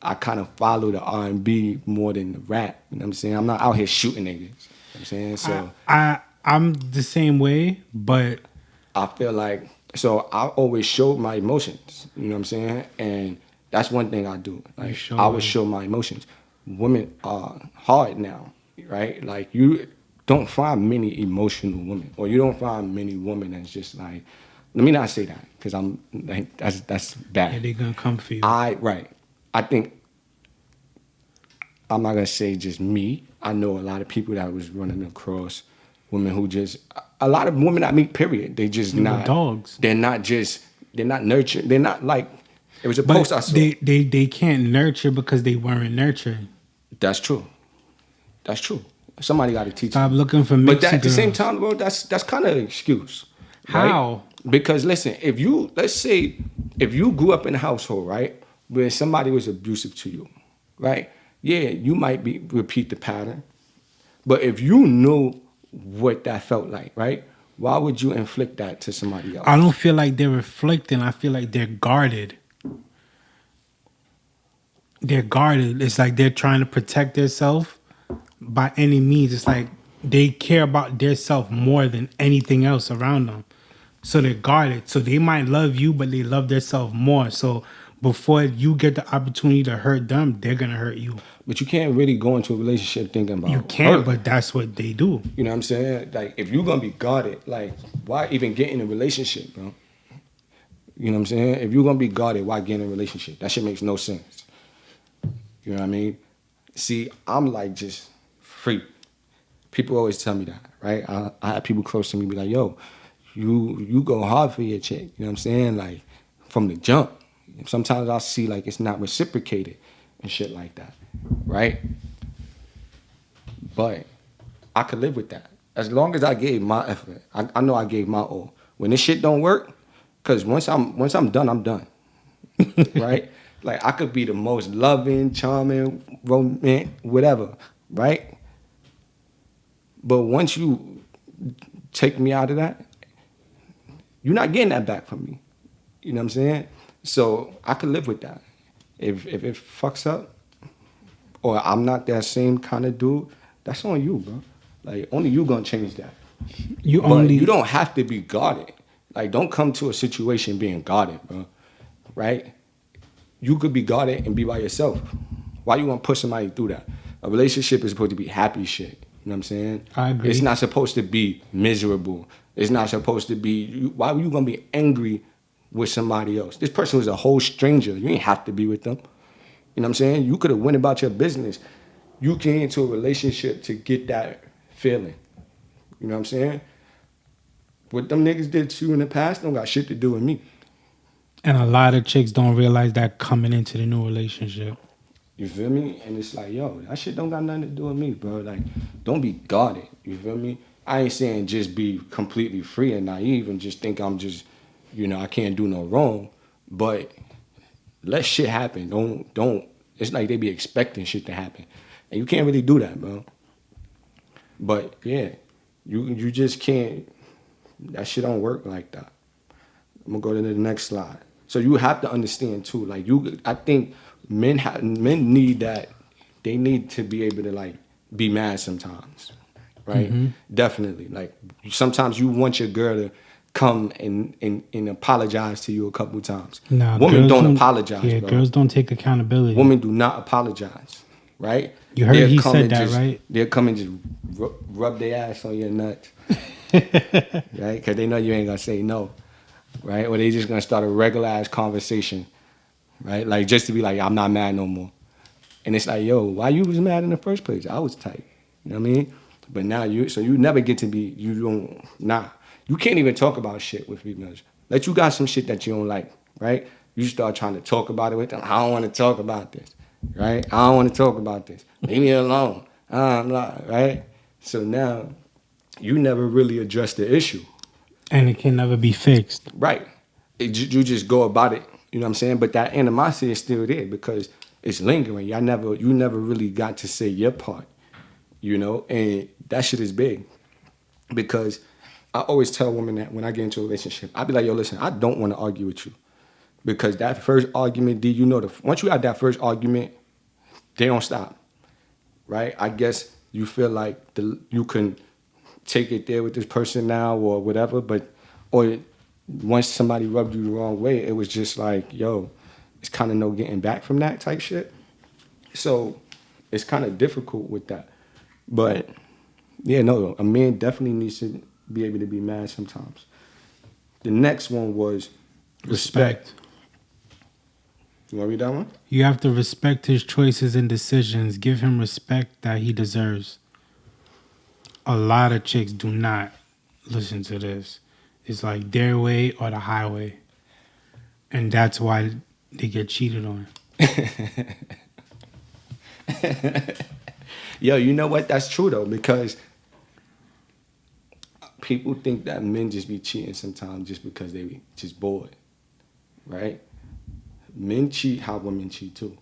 Speaker 1: I kind of follow the R&B more than the rap. You know what I'm saying? I'm not out here shooting niggas. You know what I'm saying? So
Speaker 2: I'm the same way, but
Speaker 1: I feel like, so I always show my emotions. You know what I'm saying? And that's one thing I do. Like, I would show my emotions. Women are hard now, right? Like, you don't find many emotional women, or you don't find many women that's just like, let me not say that, because I'm like, that's bad.
Speaker 2: yeah, they gonna come for you.
Speaker 1: Right. I think, I'm not gonna say just me. I know a lot of people that was running across women who just, a lot of women I meet, period. They just
Speaker 2: They were
Speaker 1: not
Speaker 2: dogs.
Speaker 1: They're not nurtured. They're not like, it was a post I
Speaker 2: But
Speaker 1: saw.
Speaker 2: they can't nurture because they weren't nurtured.
Speaker 1: That's true. Somebody got to teach
Speaker 2: Stop
Speaker 1: them.
Speaker 2: looking for
Speaker 1: But
Speaker 2: mixy
Speaker 1: at the same
Speaker 2: girls.
Speaker 1: time, bro, that's kind of an excuse. Right?
Speaker 2: How?
Speaker 1: Because listen, let's say if you grew up in a household, right, where somebody was abusive to you, right? Yeah, you might repeat the pattern. But if you knew what that felt like, right? Why would you inflict that to somebody else?
Speaker 2: I don't feel like they're reflecting. I feel like they're guarded. They're guarded. It's like they're trying to protect themselves by any means. It's like they care about their self more than anything else around them. So they're guarded. So they might love you, but they love their self more. So before you get the opportunity to hurt them, they're gonna hurt you.
Speaker 1: But you can't really go into a relationship thinking about
Speaker 2: You can't,
Speaker 1: hurt.
Speaker 2: but that's what they do.
Speaker 1: You know what I'm saying? Like, if you're gonna be guarded, like, why even get in a relationship, bro? You know what I'm saying? If you're gonna be guarded, why get in a relationship? That shit makes no sense. You know what I mean? See, I'm like just free. People always tell me that, right? I have people close to me be like, yo, you go hard for your chick. You know what I'm saying? Like, from the jump. Sometimes I see like it's not reciprocated and shit like that, right? But I could live with that. As long as I gave my effort. I know I gave my all. When this shit don't work, because once I'm done, I'm done. Right? Like I could be the most loving, charming, romantic, whatever, right? But once you take me out of that, you're not getting that back from me. You know what I'm saying? So I could live with that. If it fucks up, or I'm not that same kind of dude, that's on you, bro. Like only you gonna change that. But you don't have to be guarded. Like don't come to a situation being guarded, bro. Right? You could be guarded and be by yourself. Why you want to push somebody through that? A relationship is supposed to be happy shit. You know what I'm saying?
Speaker 2: I agree.
Speaker 1: It's not supposed to be miserable. It's not supposed to be. Why were you gonna be angry with somebody else? This person was a whole stranger. You ain't have to be with them. You know what I'm saying? You could have went about your business. You came into a relationship to get that feeling. You know what I'm saying? What them niggas did to you in the past don't got shit to do with me.
Speaker 2: And a lot of chicks don't realize that coming into the new relationship.
Speaker 1: You feel me? And it's like, yo, that shit don't got nothing to do with me, bro. Like, don't be guarded. You feel me? I ain't saying just be completely free and naive and just think I'm just, I can't do no wrong. But let shit happen. Don't. It's like they be expecting shit to happen. And you can't really do that, bro. But, yeah, you just can't. That shit don't work like that. I'm going to go to the next slide. So you have to understand, too. Like, I think men need that. They need to be able to, like, be mad sometimes. Right? Mm-hmm. Definitely. Like, sometimes you want your girl to come and apologize to you a couple times.
Speaker 2: Nah,
Speaker 1: women don't apologize,
Speaker 2: yeah,
Speaker 1: bro.
Speaker 2: Girls don't take accountability.
Speaker 1: Women do not apologize, right?
Speaker 2: You heard he said that, right?
Speaker 1: They'll come and just rub their ass on your nuts, right? Because they know you ain't going to say no, right? Or they just going to start a regular ass conversation, right? Like, just to be like, I'm not mad no more. And it's like, yo, why you was mad in the first place? I was tight. You know what I mean? But now you never get to be, you can't even talk about shit with females. Like, you got some shit that you don't like, right? You start trying to talk about it with them. I don't want to talk about this, right? I don't want to talk about this. Leave me alone. I'm not, right? So now, you never really address the issue.
Speaker 2: And it can never be fixed.
Speaker 1: Right. You just go about it, you know what I'm saying? But that animosity is still there because it's lingering. You never really got to say your part, And that shit is big because I always tell women that when I get into a relationship, I be like, yo, listen, I don't want to argue with you. Because that first argument, D, once you have that first argument, they don't stop, right? I guess you feel like you can take it there with this person now or whatever, or once somebody rubbed you the wrong way, it was just like, yo, it's kind of no getting back from that type shit. So it's kind of difficult with that. But, yeah, no, a man definitely needs to be able to be mad sometimes. The next one was respect. You want to read that one?
Speaker 2: You have to respect his choices and decisions. Give him respect that he deserves. A lot of chicks do not listen to this. It's like their way or the highway. And that's why they get cheated on.
Speaker 1: Yo, you know what? That's true, though, because people think that men just be cheating sometimes just because they be just bored, right? Men cheat how women cheat, too.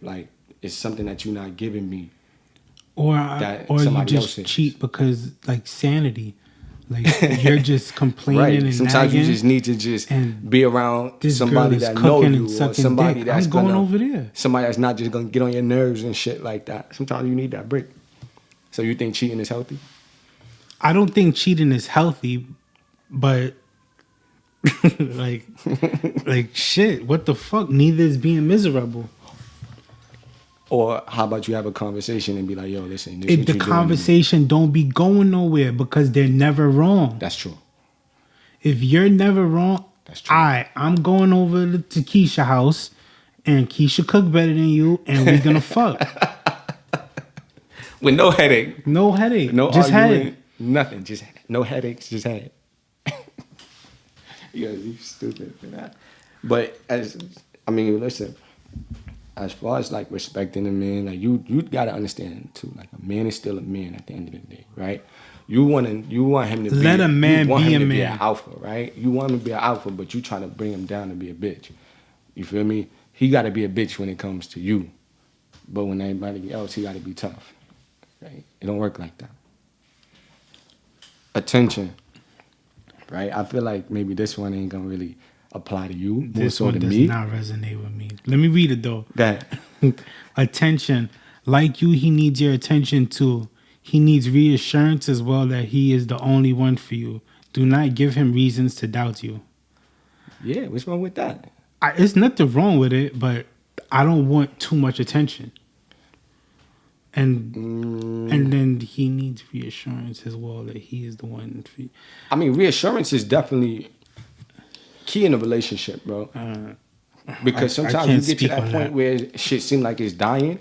Speaker 1: Like, it's something that you're not giving me.
Speaker 2: Or you just cheat because, like, sanity. Like, you're just complaining
Speaker 1: right.
Speaker 2: and
Speaker 1: sometimes
Speaker 2: nagging,
Speaker 1: you just need to just be around somebody that knows you or somebody that's
Speaker 2: going over there.
Speaker 1: Somebody that's not just going to get on your nerves and shit like that. Sometimes you need that break. So you think cheating is healthy?
Speaker 2: I don't think cheating is healthy, but like shit, what the fuck? Neither is being miserable.
Speaker 1: Or how about you have a conversation and be like, yo, listen.
Speaker 2: If the conversation don't be going nowhere because they're never wrong.
Speaker 1: That's true.
Speaker 2: If you're never wrong,
Speaker 1: that's true.
Speaker 2: I'm going over to Keisha's house and Keisha cook better than you and we're gonna fuck.
Speaker 1: With no headache.
Speaker 2: No headache.
Speaker 1: No
Speaker 2: just
Speaker 1: arguing.
Speaker 2: head.
Speaker 1: Nothing. Just no headaches. Just head. Yo, you stupid for that. But listen. As far as like respecting a man, like you gotta understand too. Like a man is still a man at the end of the day, right? You want him to
Speaker 2: let a man be a man.
Speaker 1: Be an alpha, right? You want him to be an alpha, but you trying to bring him down to be a bitch. You feel me? he got to be a bitch when it comes to you, but when everybody else, he got to be tough. Right? It don't work like that. Attention, right? I feel like maybe this one ain't gonna really apply to you. More
Speaker 2: This
Speaker 1: so
Speaker 2: one
Speaker 1: to
Speaker 2: does
Speaker 1: me.
Speaker 2: not resonate with me. Let me read it though.
Speaker 1: That
Speaker 2: Attention. Like you, he needs your attention too. He needs reassurance as well that he is the only one for you. Do not give him reasons to doubt you.
Speaker 1: yeah, what's wrong with that?
Speaker 2: It's nothing wrong with it, but I don't want too much attention. And then he needs reassurance as well that he is the one for you.
Speaker 1: I mean, reassurance is definitely key in a relationship, bro. Because
Speaker 2: I
Speaker 1: sometimes
Speaker 2: can't
Speaker 1: you get to
Speaker 2: speak
Speaker 1: that
Speaker 2: on
Speaker 1: point
Speaker 2: that.
Speaker 1: where shit seems like it's dying.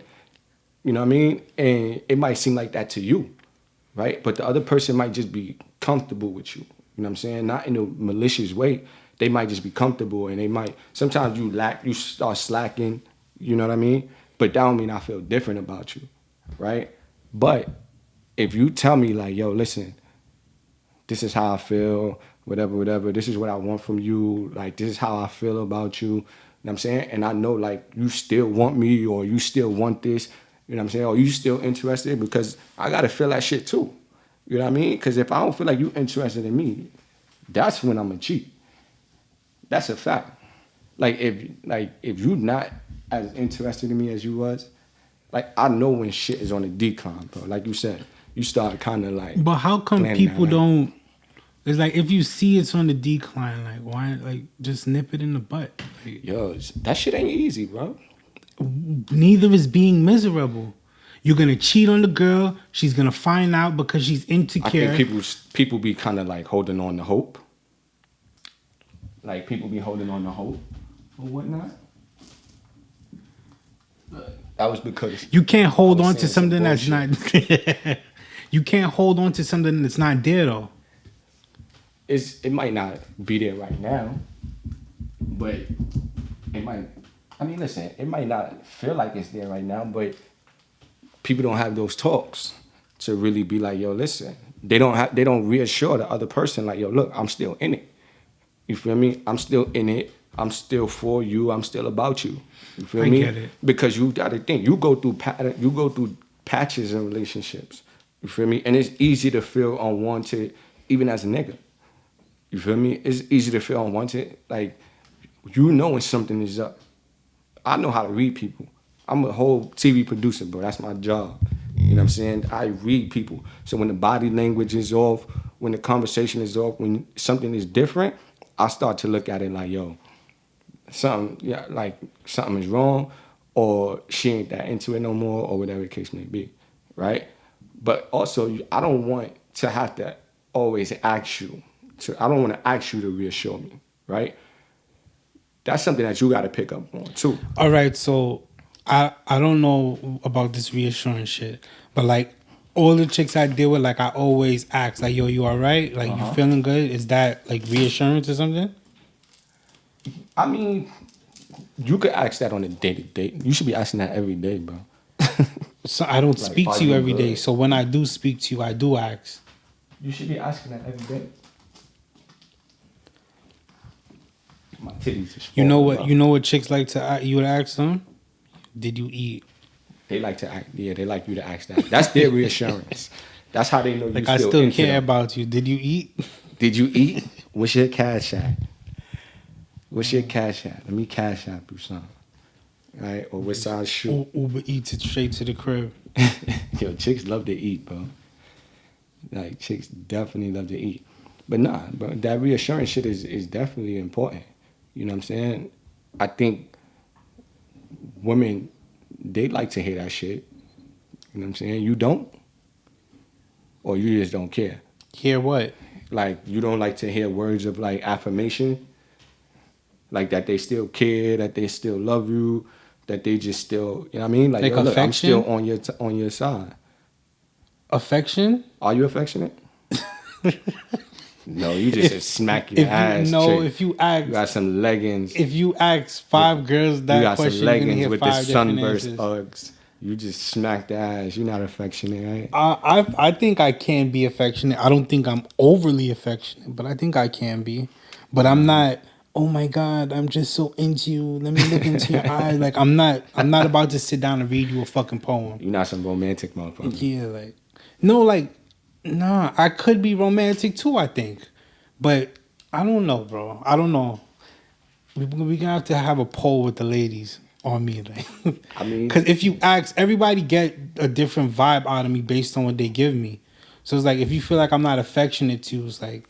Speaker 1: You know what I mean? And it might seem like that to you, right? But the other person might just be comfortable with you. You know what I'm saying? Not in a malicious way. They might just be comfortable, and they might. Sometimes you start slacking. You know what I mean? But that don't mean I feel different about you, right? But if you tell me like, yo, listen, this is how I feel, whatever, this is what I want from you, like this is how I feel about you, you know what I'm saying? And I know like you still want me or you still want this, you know what I'm saying? Or you still interested, because I gotta feel that shit too. You know what I mean? Because if I don't feel like you interested in me, that's when I'm a cheat. That's a fact. Like if you not as interested in me as you was, like I know when shit is on a decline, bro. Like you said, you start kind of like.
Speaker 2: But how come
Speaker 1: planning
Speaker 2: people
Speaker 1: that, like,
Speaker 2: don't? It's like if you see it's on the decline, like why? Like just nip it in the butt. Like,
Speaker 1: Yo, that shit ain't easy, bro.
Speaker 2: neither is being miserable. You're gonna cheat on the girl. She's gonna find out because she's
Speaker 1: I
Speaker 2: insecure.
Speaker 1: think people be kind of like holding on to hope. Like people be holding on to hope or whatnot. That was because
Speaker 2: You can't hold
Speaker 1: I was
Speaker 2: on to
Speaker 1: saying some
Speaker 2: something that's not. You can't hold on to something that's not there though.
Speaker 1: it might not be there right now, but it might. I mean, listen, it might not feel like it's there right now, but people don't have those talks to really be like, yo, listen. They don't reassure the other person like, yo, look, I'm still in it. You feel me? I'm still in it. I'm still for you. I'm still about you. You feel
Speaker 2: I
Speaker 1: me?
Speaker 2: get it.
Speaker 1: Because you got to think. You go through patches in relationships. You feel me? And it's easy to feel unwanted, even as a nigga. You feel me? It's easy to feel unwanted. Like, you know when something is up. I know how to read people. I'm a whole TV producer, bro. That's my job. You know what I'm saying? I read people. So when the body language is off, when the conversation is off, when something is different, I start to look at it like, yo, something is wrong, or she ain't that into it no more, or whatever the case may be, right? But also, I don't want to have to always ask you. I don't want to ask you to reassure me, right? That's something that you got to pick up on too.
Speaker 2: All right, so I don't know about this reassurance shit, but like all the chicks I deal with, like I always ask, like, yo, you all right? Like, you feeling good? Is that like reassurance or something?
Speaker 1: I mean, you could ask that on a day-to-day. You should be asking that every day, bro.
Speaker 2: So I don't
Speaker 1: Like,
Speaker 2: speak
Speaker 1: are
Speaker 2: to you
Speaker 1: you
Speaker 2: every day.
Speaker 1: good?
Speaker 2: So when I do speak to you, I do ask.
Speaker 1: You should be asking that every day. My titties is
Speaker 2: You know
Speaker 1: falling,
Speaker 2: what?
Speaker 1: bro.
Speaker 2: You know what chicks like to you would ask them? Did you eat?
Speaker 1: They like to act. Yeah, they like you to ask that. That's their reassurance. That's how they know you
Speaker 2: Like I
Speaker 1: still
Speaker 2: still
Speaker 1: into
Speaker 2: care
Speaker 1: them.
Speaker 2: about you. Did you eat?
Speaker 1: Did you eat? What's your cash app? What's your cash app? Let me cash app you something. Right? Or what size shoe?
Speaker 2: Uber Eats it straight to the crib.
Speaker 1: Yo, chicks love to eat, bro. Like, chicks definitely love to eat. But nah, bro, that reassurance shit is definitely important. You know what I'm saying? I think women, they like to hear that shit. You know what I'm saying? You don't? Or you just don't care?
Speaker 2: Hear what?
Speaker 1: Like, you don't like to hear words of, like, affirmation? Like, that they still care, that they still love you, that they just still, you know what I mean? Like,
Speaker 2: Like
Speaker 1: yo, look, I'm
Speaker 2: affection?
Speaker 1: still on your side.
Speaker 2: Affection?
Speaker 1: Are you affectionate? No, you just smack your ass.
Speaker 2: If you
Speaker 1: You
Speaker 2: ask,
Speaker 1: got some leggings.
Speaker 2: if you ask five girls
Speaker 1: You
Speaker 2: that
Speaker 1: got some
Speaker 2: question, you're gonna
Speaker 1: leggings
Speaker 2: hear
Speaker 1: with the
Speaker 2: five different
Speaker 1: sunburst
Speaker 2: answers.
Speaker 1: Uggs. You just smack the ass. You're not affectionate, right?
Speaker 2: I think I can be affectionate. I don't think I'm overly affectionate, but I think I can be. But I'm not oh my God, I'm just so into you. Let me look into your eyes. Like I'm not about to sit down and read you a fucking poem.
Speaker 1: You're not some romantic motherfucker.
Speaker 2: Yeah, like no, like nah. I could be romantic too. I think, but I don't know, bro. I don't know. We gonna have to have a poll with the ladies on me, like.
Speaker 1: I mean,
Speaker 2: because if you ask, everybody get a different vibe out of me based on what they give me. So it's like if you feel like I'm not affectionate to you, it's like.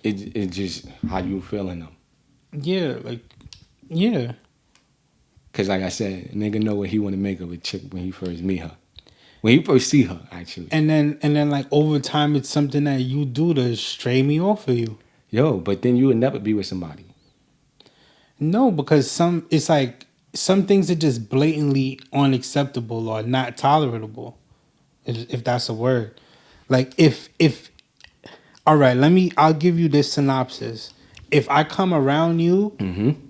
Speaker 1: It's just how you feeling them.
Speaker 2: Yeah, like, yeah.
Speaker 1: Cause like I said, a nigga know what he want to make of a chick when he first meet her, when he first see her actually.
Speaker 2: And then like over time, it's something that you do to stray me off of you.
Speaker 1: Yo, but then you would never be with somebody.
Speaker 2: No, because it's like some things are just blatantly unacceptable or not tolerable, if that's a word. Like if all right, I'll give you this synopsis. If I come around you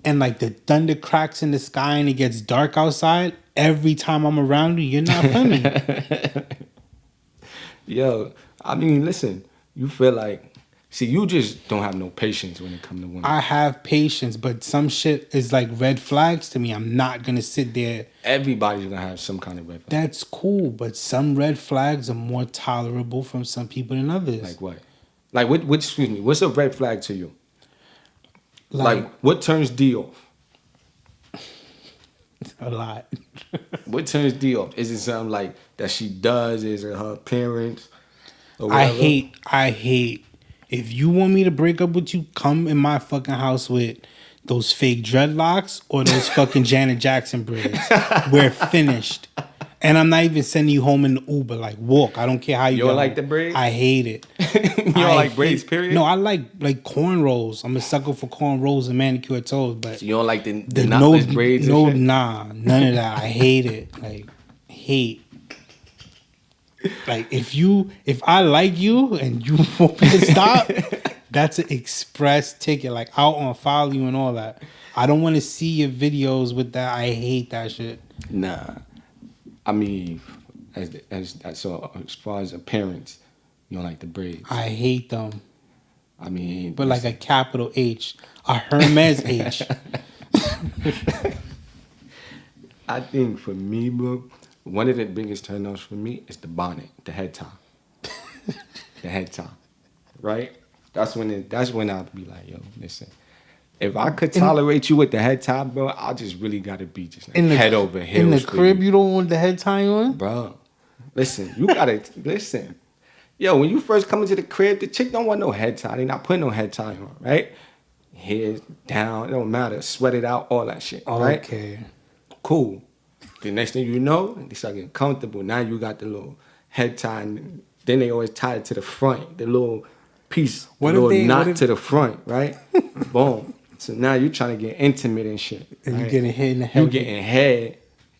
Speaker 2: and like the thunder cracks in the sky and it gets dark outside, every time I'm around you, you're not for me.
Speaker 1: Yo, I mean, listen, you feel like, see, you just don't have no patience when it comes to women.
Speaker 2: I have patience, but some shit is like red flags to me. I'm not gonna sit there.
Speaker 1: Everybody's gonna have some kind of red flag.
Speaker 2: That's cool, but some red flags are more tolerable from some people than others.
Speaker 1: Like what? Like what? Excuse me. What's a red flag to you? Like what turns D off?
Speaker 2: A lot.
Speaker 1: What turns D off? Is it something like that she does? Is it her appearance? Or
Speaker 2: I
Speaker 1: whatever?
Speaker 2: hate. If you want me to break up with you, come in my fucking house with those fake dreadlocks or those fucking Janet Jackson braids. We're finished. And I'm not even sending you home in the Uber. Like, walk. I don't care how you
Speaker 1: don't
Speaker 2: go.
Speaker 1: like the braids?
Speaker 2: I hate it.
Speaker 1: You don't like braids, period?
Speaker 2: No, I like cornrows. I'm a sucker for cornrows and manicured toes. But
Speaker 1: So you don't like the
Speaker 2: no
Speaker 1: knotless braids? And shit?
Speaker 2: Nah, none of that. I hate it. Like, hate. Like if I like you and you want me to stop, that's an express ticket. Like I'll unfollow you and all that. I don't want to see your videos with that. I hate that shit.
Speaker 1: Nah, I mean, so as far as appearance, you don't like the braids.
Speaker 2: I hate them.
Speaker 1: I mean,
Speaker 2: But like a capital H, a Hermes H.
Speaker 1: I think for me, bro, one of the biggest turn-offs for me is the bonnet, the head tie. The head tie, right? That's when I'll be like, yo, listen. If I could tolerate you with the head tie, bro, I just really gotta be just like head over heels.
Speaker 2: In the crib, you don't want the head tie on?
Speaker 1: Bro, listen, you gotta listen. Yo, when you first come into the crib, the chick don't want no head tie. They not putting no head tie on, right? Head down, it don't matter. Sweat it out, all that shit, right?
Speaker 2: Okay.
Speaker 1: Cool. The next thing you know, they start getting comfortable. Now you got the little head tie, and then they always tie it to the front, the little piece, the little knot to the front, right? Boom. So now you're trying to get intimate and shit.
Speaker 2: And
Speaker 1: right?
Speaker 2: you getting hit in the head.
Speaker 1: You getting head,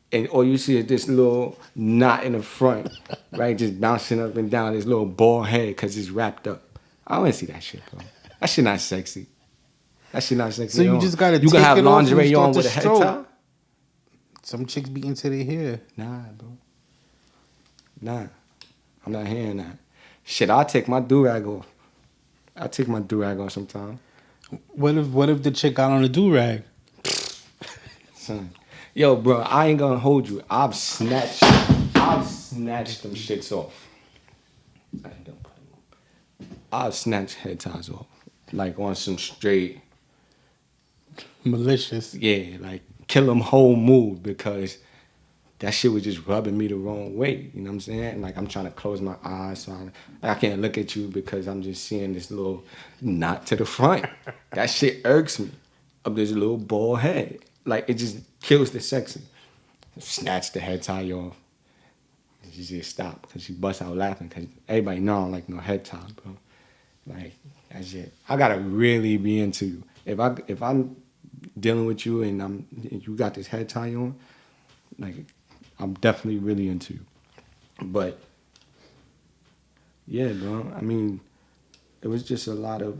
Speaker 1: and all you see is this little knot in the front, right? Just bouncing up and down, this little bald head because it's wrapped up. I don't want to see that shit, bro. That shit not sexy. That shit not sexy.
Speaker 2: So you just gotta
Speaker 1: you
Speaker 2: take
Speaker 1: have
Speaker 2: it off
Speaker 1: lingerie
Speaker 2: and start
Speaker 1: on
Speaker 2: to
Speaker 1: with a head
Speaker 2: stroke.
Speaker 1: tie?
Speaker 2: Some chicks be into their hair.
Speaker 1: Nah, bro. Nah. I'm not hearing that. Shit, I'll take my do-rag off. I'll take my do-rag off sometime.
Speaker 2: What if the chick got on a do-rag?
Speaker 1: Son. Yo, bro, I ain't gonna hold you. I've snatched them shits off. I've snatched head ties off. Like on some straight,
Speaker 2: Malicious.
Speaker 1: yeah, like kill them whole move because that shit was just rubbing me the wrong way. You know what I'm saying? Like I'm trying to close my eyes so I can't look at you because I'm just seeing this little knot to the front. That shit irks me. Of this little bald head. Like it just kills the sexy. Snatch the head tie off. She just stopped because she bust out laughing because everybody know I don't like no head tie, bro. Like that shit. I gotta really be into you. If I'm dealing with you and you got this head tie on, like I'm definitely really into you. But yeah, bro. I mean, it was just a lot of.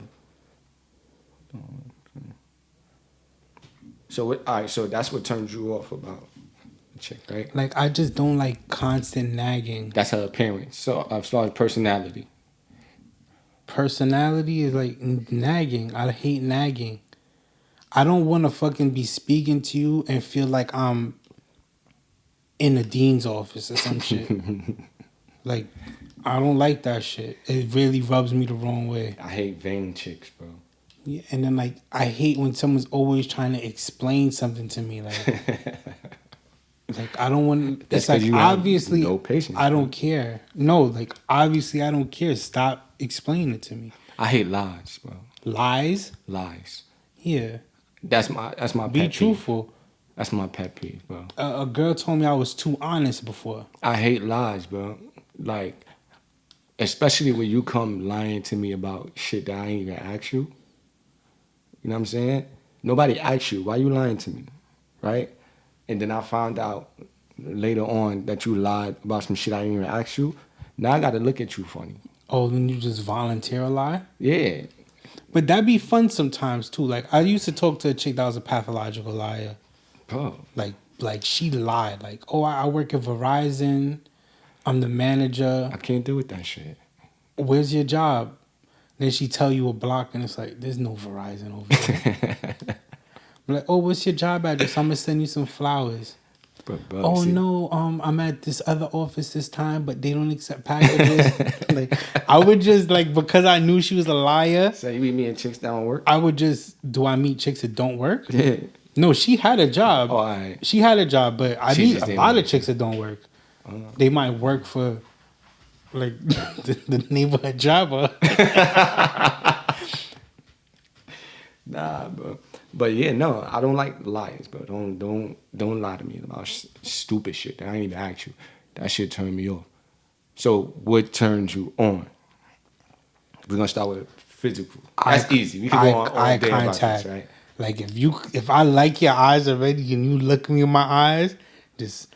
Speaker 1: So all right. So that's what turns you off about the chick, right?
Speaker 2: Like I just don't like constant nagging.
Speaker 1: That's her appearance. So as far as personality.
Speaker 2: personality is like nagging. I hate nagging. I don't want to fucking be speaking to you and feel like I'm in the dean's office or some shit. Like, I don't like that shit. It really rubs me the wrong way.
Speaker 1: I hate vain chicks, bro.
Speaker 2: Yeah, and then like I hate when someone's always trying to explain something to me. Like, like I don't want.
Speaker 1: That's
Speaker 2: It's like
Speaker 1: you have
Speaker 2: obviously
Speaker 1: no patience,
Speaker 2: I
Speaker 1: bro.
Speaker 2: don't care. No, like obviously I don't care. Stop explaining it to me.
Speaker 1: I hate lies, bro.
Speaker 2: Lies.
Speaker 1: Lies.
Speaker 2: Yeah.
Speaker 1: That's my pet
Speaker 2: Be
Speaker 1: peeve.
Speaker 2: truthful.
Speaker 1: That's my pet peeve, bro.
Speaker 2: A girl told me I was too honest before.
Speaker 1: I hate lies, bro. Like, especially when you come lying to me about shit that I ain't even asked you. You know what I'm saying? Nobody asked you. Why you lying to me? Right? And then I found out later on that you lied about some shit I didn't even ask you. Now I got to look at you funny.
Speaker 2: Oh, then you just volunteer a lie?
Speaker 1: Yeah.
Speaker 2: But that'd be fun sometimes too. Like I used to talk to a chick that was a pathological liar.
Speaker 1: Bro.
Speaker 2: Like she lied. Like, oh, I work at Verizon. I'm the manager.
Speaker 1: I can't deal with that shit.
Speaker 2: Where's your job? Then she tell you a block, and it's like, there's no Verizon over there. I'm like, oh, what's your job address? I'm gonna send you some flowers.
Speaker 1: Bro,
Speaker 2: Oh
Speaker 1: see,
Speaker 2: no, I'm at this other office this time, but they don't accept packages. Like I would just like because I knew she was a liar.
Speaker 1: So you meet me and chicks that don't work?
Speaker 2: I would just do I meet chicks that don't work?
Speaker 1: Yeah.
Speaker 2: No, she had a job.
Speaker 1: Oh, all right.
Speaker 2: She had a job, but I
Speaker 1: She
Speaker 2: meet
Speaker 1: just
Speaker 2: a
Speaker 1: didn't
Speaker 2: lot
Speaker 1: work.
Speaker 2: of chicks that don't work. They might work for like the neighborhood jobber.
Speaker 1: Nah, bro. But yeah, no, I don't like lies, bro. Don't lie to me about stupid shit that I ain't even ask you. That shit turned me off. So what turns you on? We're gonna start with physical. That's easy. We can go on all
Speaker 2: eye
Speaker 1: day about
Speaker 2: contact.
Speaker 1: this, right?
Speaker 2: Like if I like your eyes already and you look me in my eyes, let's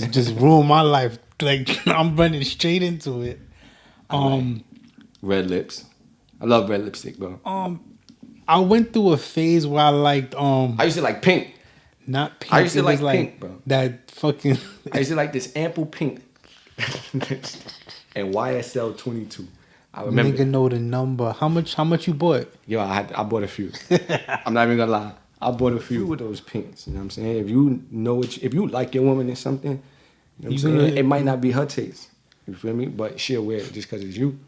Speaker 2: just ruin my life. Like I'm running straight into it.
Speaker 1: Red lips. I love red lipstick, bro.
Speaker 2: I went through a phase where I liked
Speaker 1: I used to like pink.
Speaker 2: not pink.
Speaker 1: I used to
Speaker 2: it was
Speaker 1: like pink, bro.
Speaker 2: That fucking
Speaker 1: I used to like this ample pink. And YSL 22. I remember.
Speaker 2: nigga know the number. How much you bought?
Speaker 1: Yo, I bought a few. I'm not even gonna lie. I bought a few of those pinks. You know what I'm saying? If you know if you like your woman in something, you know what I'm saying? It might not be her taste. You feel me? But she'll wear it just because it's you.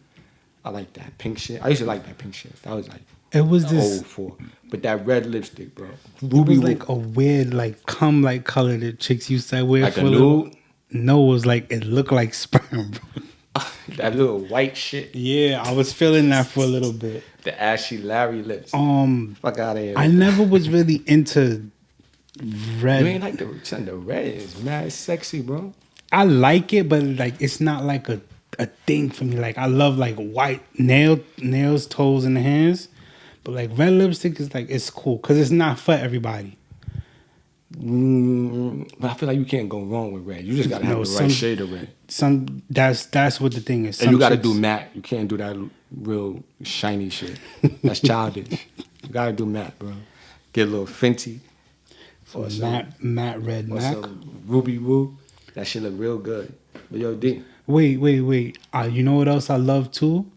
Speaker 1: I like that pink shit. I used to like that pink shit. That was like
Speaker 2: It was this.
Speaker 1: old for. But that red lipstick, bro.
Speaker 2: It was like a weird, like cum like color that chicks used to wear.
Speaker 1: Like
Speaker 2: for
Speaker 1: a
Speaker 2: little-
Speaker 1: nude?
Speaker 2: No, it was like it looked like sperm, bro.
Speaker 1: That little white shit.
Speaker 2: Yeah, I was feeling that for a little bit.
Speaker 1: The ashy Larry lips. Fuck out of here.
Speaker 2: I never was really into red.
Speaker 1: You ain't like the red is mad sexy, bro.
Speaker 2: I like it, but like it's not like a thing for me. Like I love like white nails, toes, and hands, but like red lipstick is like it's cool because it's not for everybody.
Speaker 1: But I feel like you can't go wrong with red. You just gotta have the right shade of red.
Speaker 2: That's what the thing is.
Speaker 1: And you gotta
Speaker 2: chicks-
Speaker 1: do matte. You can't do that real shiny shit. That's childish. You gotta do matte, bro. Get a little Fenty. Or
Speaker 2: matte red
Speaker 1: or
Speaker 2: Mac.
Speaker 1: some Ruby Woo. That shit look real good. But yo, D.
Speaker 2: Wait. You know what else I love too?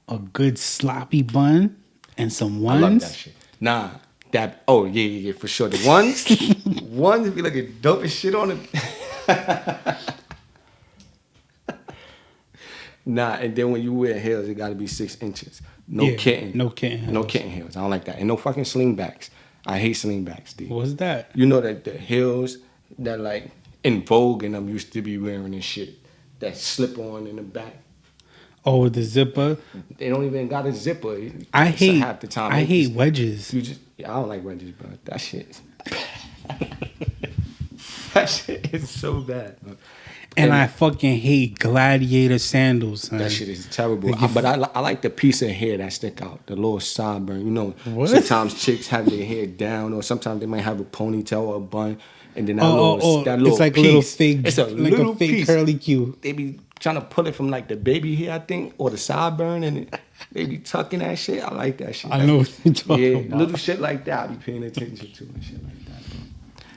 Speaker 2: A good sloppy bun and some
Speaker 1: I love
Speaker 2: ones.
Speaker 1: that shit. Nah. Yeah, for sure. The ones be looking dope as shit on it. Nah, and then when you wear heels, it gotta be 6 inches. No
Speaker 2: Yeah,
Speaker 1: kitten.
Speaker 2: no kitten
Speaker 1: No
Speaker 2: heels.
Speaker 1: kitten heels. I don't like that. And no fucking slingbacks. I hate slingbacks, D.
Speaker 2: What's that?
Speaker 1: You know that the heels that like in Vogue and them used to be wearing and shit. That slip on in the back.
Speaker 2: Oh, the zipper.
Speaker 1: They don't even got a zipper.
Speaker 2: I
Speaker 1: It's
Speaker 2: hate.
Speaker 1: half the time.
Speaker 2: I
Speaker 1: They
Speaker 2: hate
Speaker 1: just-
Speaker 2: wedges.
Speaker 1: I don't like wedges, bro. That shit. That shit is so bad, bro.
Speaker 2: And I fucking hate gladiator sandals. Son.
Speaker 1: That shit is terrible.
Speaker 2: Like if-
Speaker 1: But I like the piece of hair that stick out, the little sideburn. You know,
Speaker 2: What?
Speaker 1: sometimes chicks have their hair down, or sometimes they might have a ponytail or a bun, and then that
Speaker 2: Oh,
Speaker 1: little
Speaker 2: it's like
Speaker 1: piece.
Speaker 2: a little fake.
Speaker 1: It's a
Speaker 2: like
Speaker 1: little
Speaker 2: a fake
Speaker 1: piece.
Speaker 2: curly Q.
Speaker 1: They be trying to pull it from like the baby hair, I think, or the sideburn, and they be tucking that shit. I like that shit.
Speaker 2: I know what you're talking
Speaker 1: Yeah,
Speaker 2: about.
Speaker 1: little shit like that. I be paying attention to and shit like that, bro.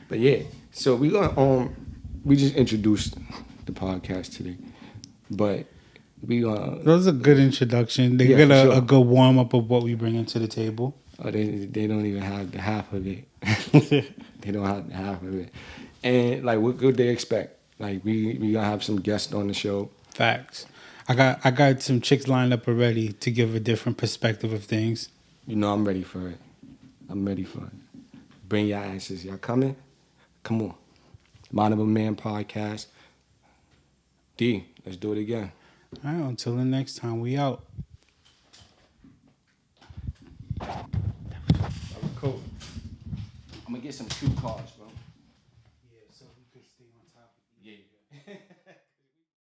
Speaker 1: But yeah, so we just introduced the podcast today, but we
Speaker 2: That was a good introduction. They
Speaker 1: Yeah,
Speaker 2: get
Speaker 1: for sure.
Speaker 2: a good warm up of what we bring to the table.
Speaker 1: Oh, they don't even have the half of it. They don't have the half of it. And like, what could they expect? Like, we gonna have some guests on the show.
Speaker 2: Facts. I got some chicks lined up already to give a different perspective of things.
Speaker 1: You know, I'm ready for it. I'm ready for it. Bring your asses. Y'all coming? Come on. Mind of a Man podcast. D, let's do it again.
Speaker 2: All right, until the next time, we out.
Speaker 1: Cool. I'm gonna get some cue cards, bro.
Speaker 2: Yeah, so we could stay on topic.
Speaker 1: Yeah.